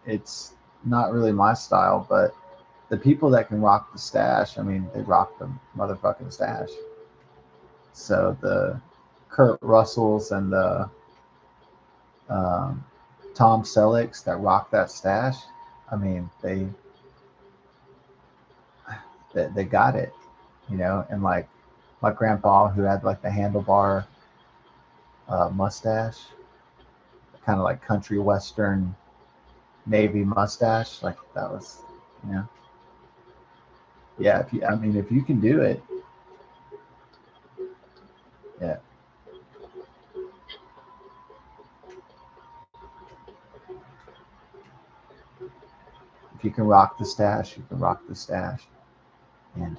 It's not really my style, but the people that can rock the stash, I mean, they rock the motherfucking stash. So the Kurt Russells and the um, Tom Sellecks that rock that stash, I mean, they got it, and like my grandpa who had like the handlebar mustache, kind of like country western navy mustache, like that was, you know, yeah. If you can do it, yeah. If you can rock the stash, you can rock the stash, and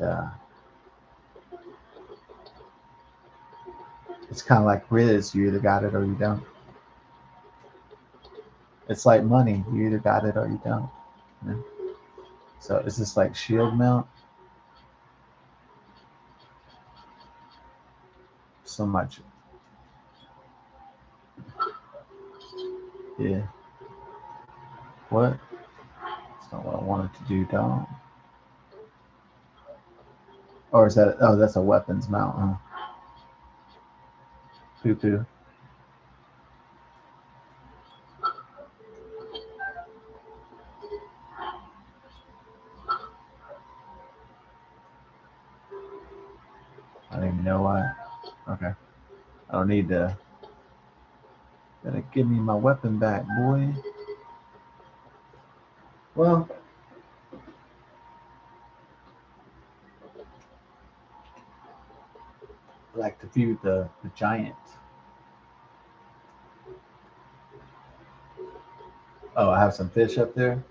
it's kind of like Riz. You either got it or you don't. It's like money. You either got it or you don't. You know? So is this like shield mount? So much, yeah. What? That's not what I wanted to do, dog. Or is that? Oh, that's a weapons mount. Huh? Poo poo. I don't even know why. Okay. I don't need to. Gotta give me my weapon back, boy. Well, I like to view the giant. Oh, I have some fish up there.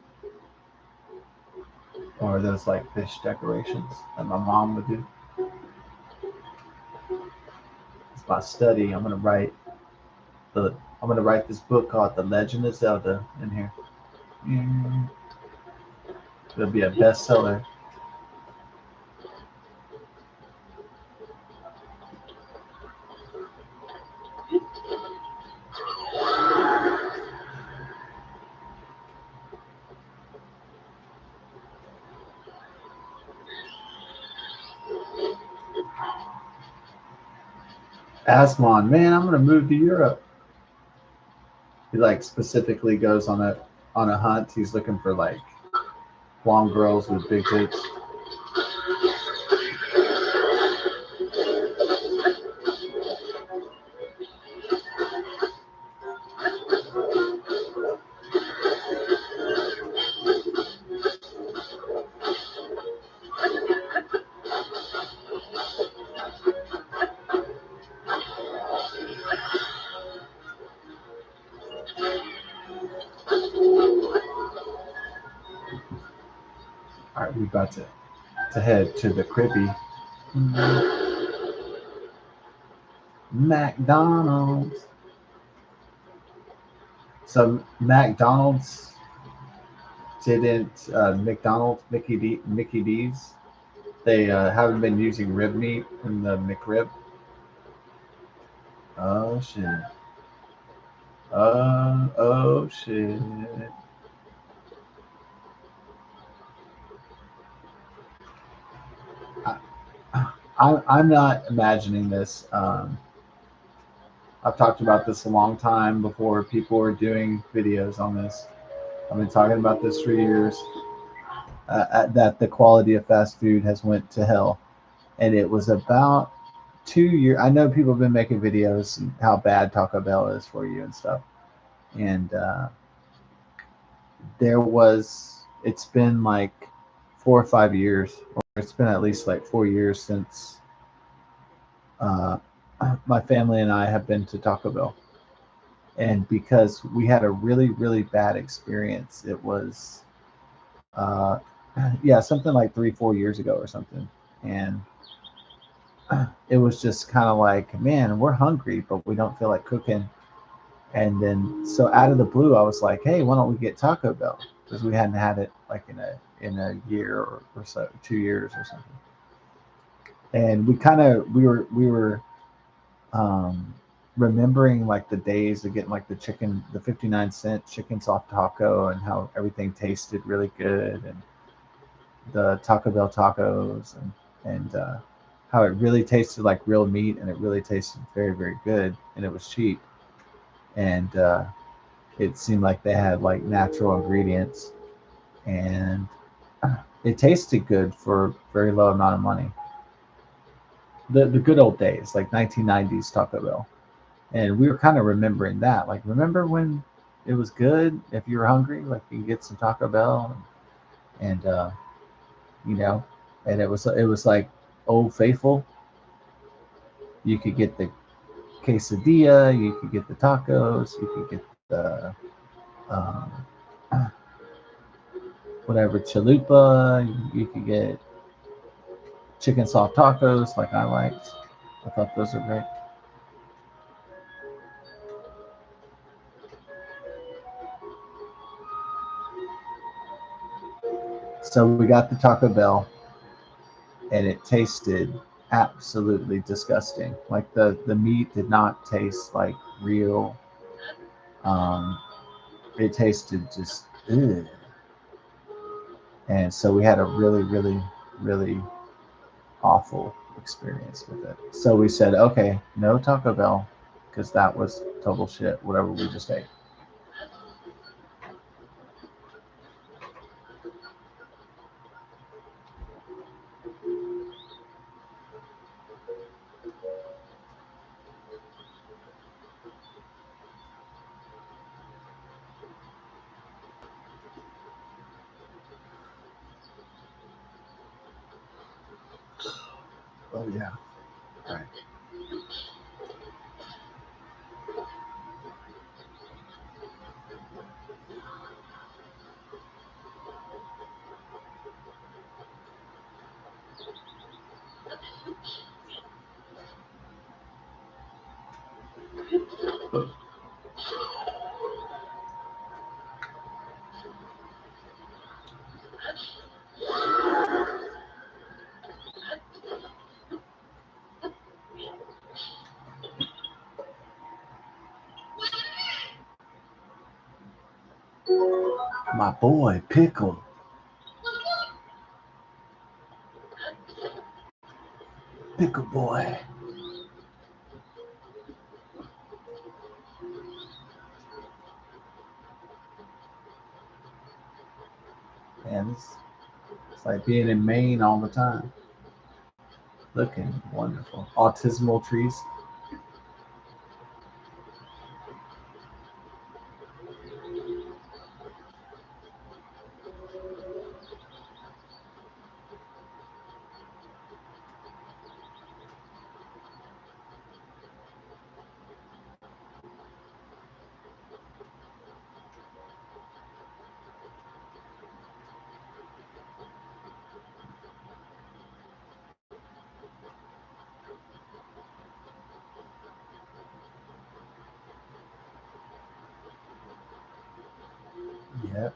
Or are those like fish decorations that my mom would do? It's my study. The I'm gonna write this book called The Legend of Zelda in here. Mm, It'll be a bestseller. Asmon, man, I'm gonna move to Europe. He like specifically goes on a hunt. He's looking for like blonde girls with big tits. All right, we about to head to the Crippy. McDonald's. So McDonald's didn't Mickey D's. They haven't been using rib meat in the McRib. Oh shit. Oh shit. I'm not imagining this. I've talked about this a long time before people were doing videos on this. I've been talking about this for years. That the quality of fast food has went to hell, and it was about 2 years. I know people have been making videos and how bad Taco Bell is for you and stuff, and it's been like 4 or 5 years, or it's been at least like 4 years since uh, my family and I have been to Taco Bell. And because we had a really, really bad experience, it was, uh, yeah, something like 3, 4 years ago or something. And it was just kind of like, man, we're hungry, but we don't feel like cooking. And then, so out of the blue, I was like, hey, why don't we get Taco Bell? Because we hadn't had it like in a year or so, 2 years or something. And we were um, remembering like the days of getting like the 59-cent chicken soft taco, and how everything tasted really good, and the Taco Bell tacos, and how it really tasted like real meat, and it really tasted very, very good, and it was cheap, and it seemed like they had like natural ingredients, and it tasted good for a very low amount of money. The good old days, like 1990s Taco Bell. And we were kind of remembering that. Like, remember when it was good? If you were hungry, like you could get some Taco Bell, and you know, and it was like Old Faithful. You could get the quesadilla, you could get the tacos, you could get the um, whatever chalupa. You could get chicken soft tacos, like I liked. I thought those were great. So we got the Taco Bell, and it tasted absolutely disgusting. Like the meat did not taste like real. Um, it tasted just ugh. And so we had a really, really, really awful experience with it. So we said, okay, no Taco Bell, because that was total shit, whatever we just ate. Oh, yeah. Right. My boy, Pickle. Pickle boy. Man, it's like being in Maine all the time. Looking wonderful. Autismal trees. Yep.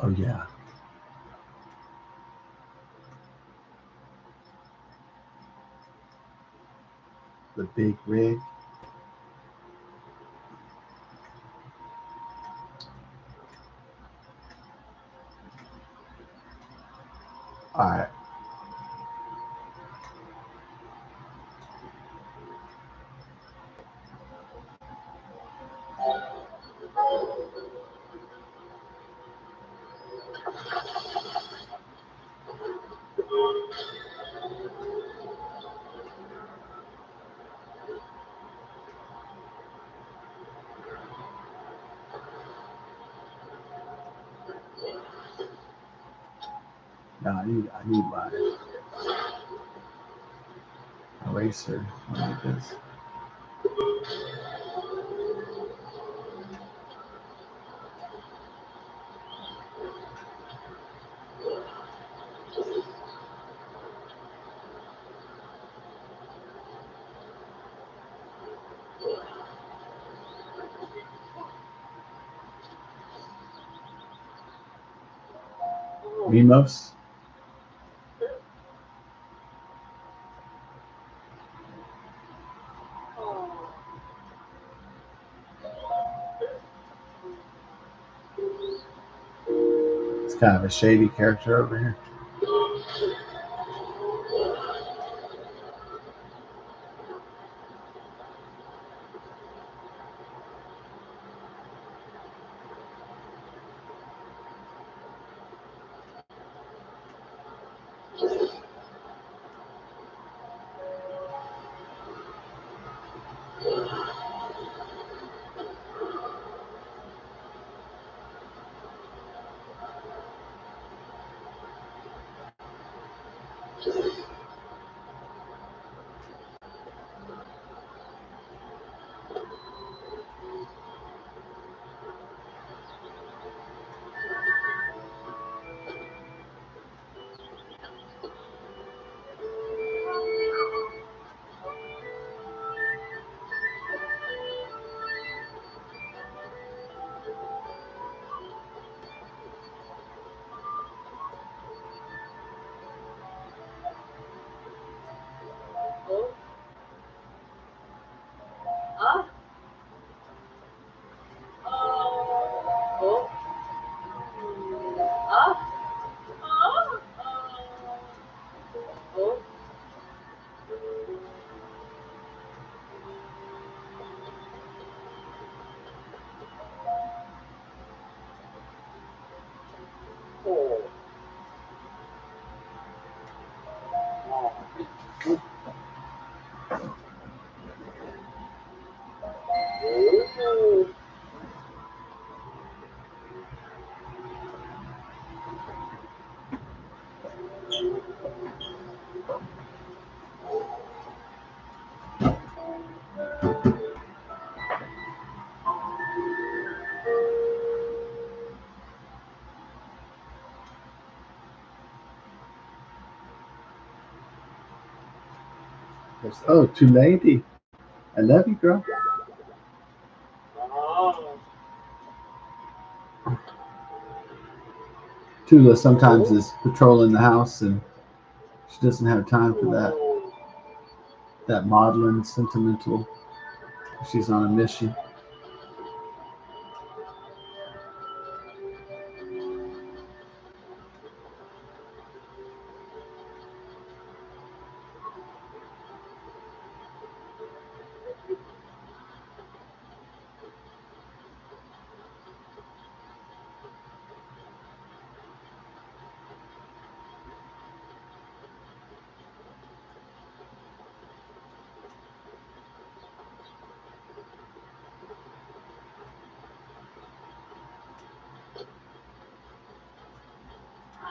Oh, yeah. The big rig. All right. No, I need my eraser. I need this. Mimos. It's kind of a shady character over here. Oh, too lady. I love you, girl. Tula sometimes is patrolling the house and she doesn't have time for that maudlin sentimental. She's on a mission.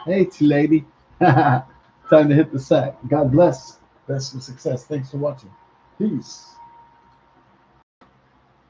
Hey, T lady. Time to hit the sack. God bless. Best of success. Thanks for watching. Peace.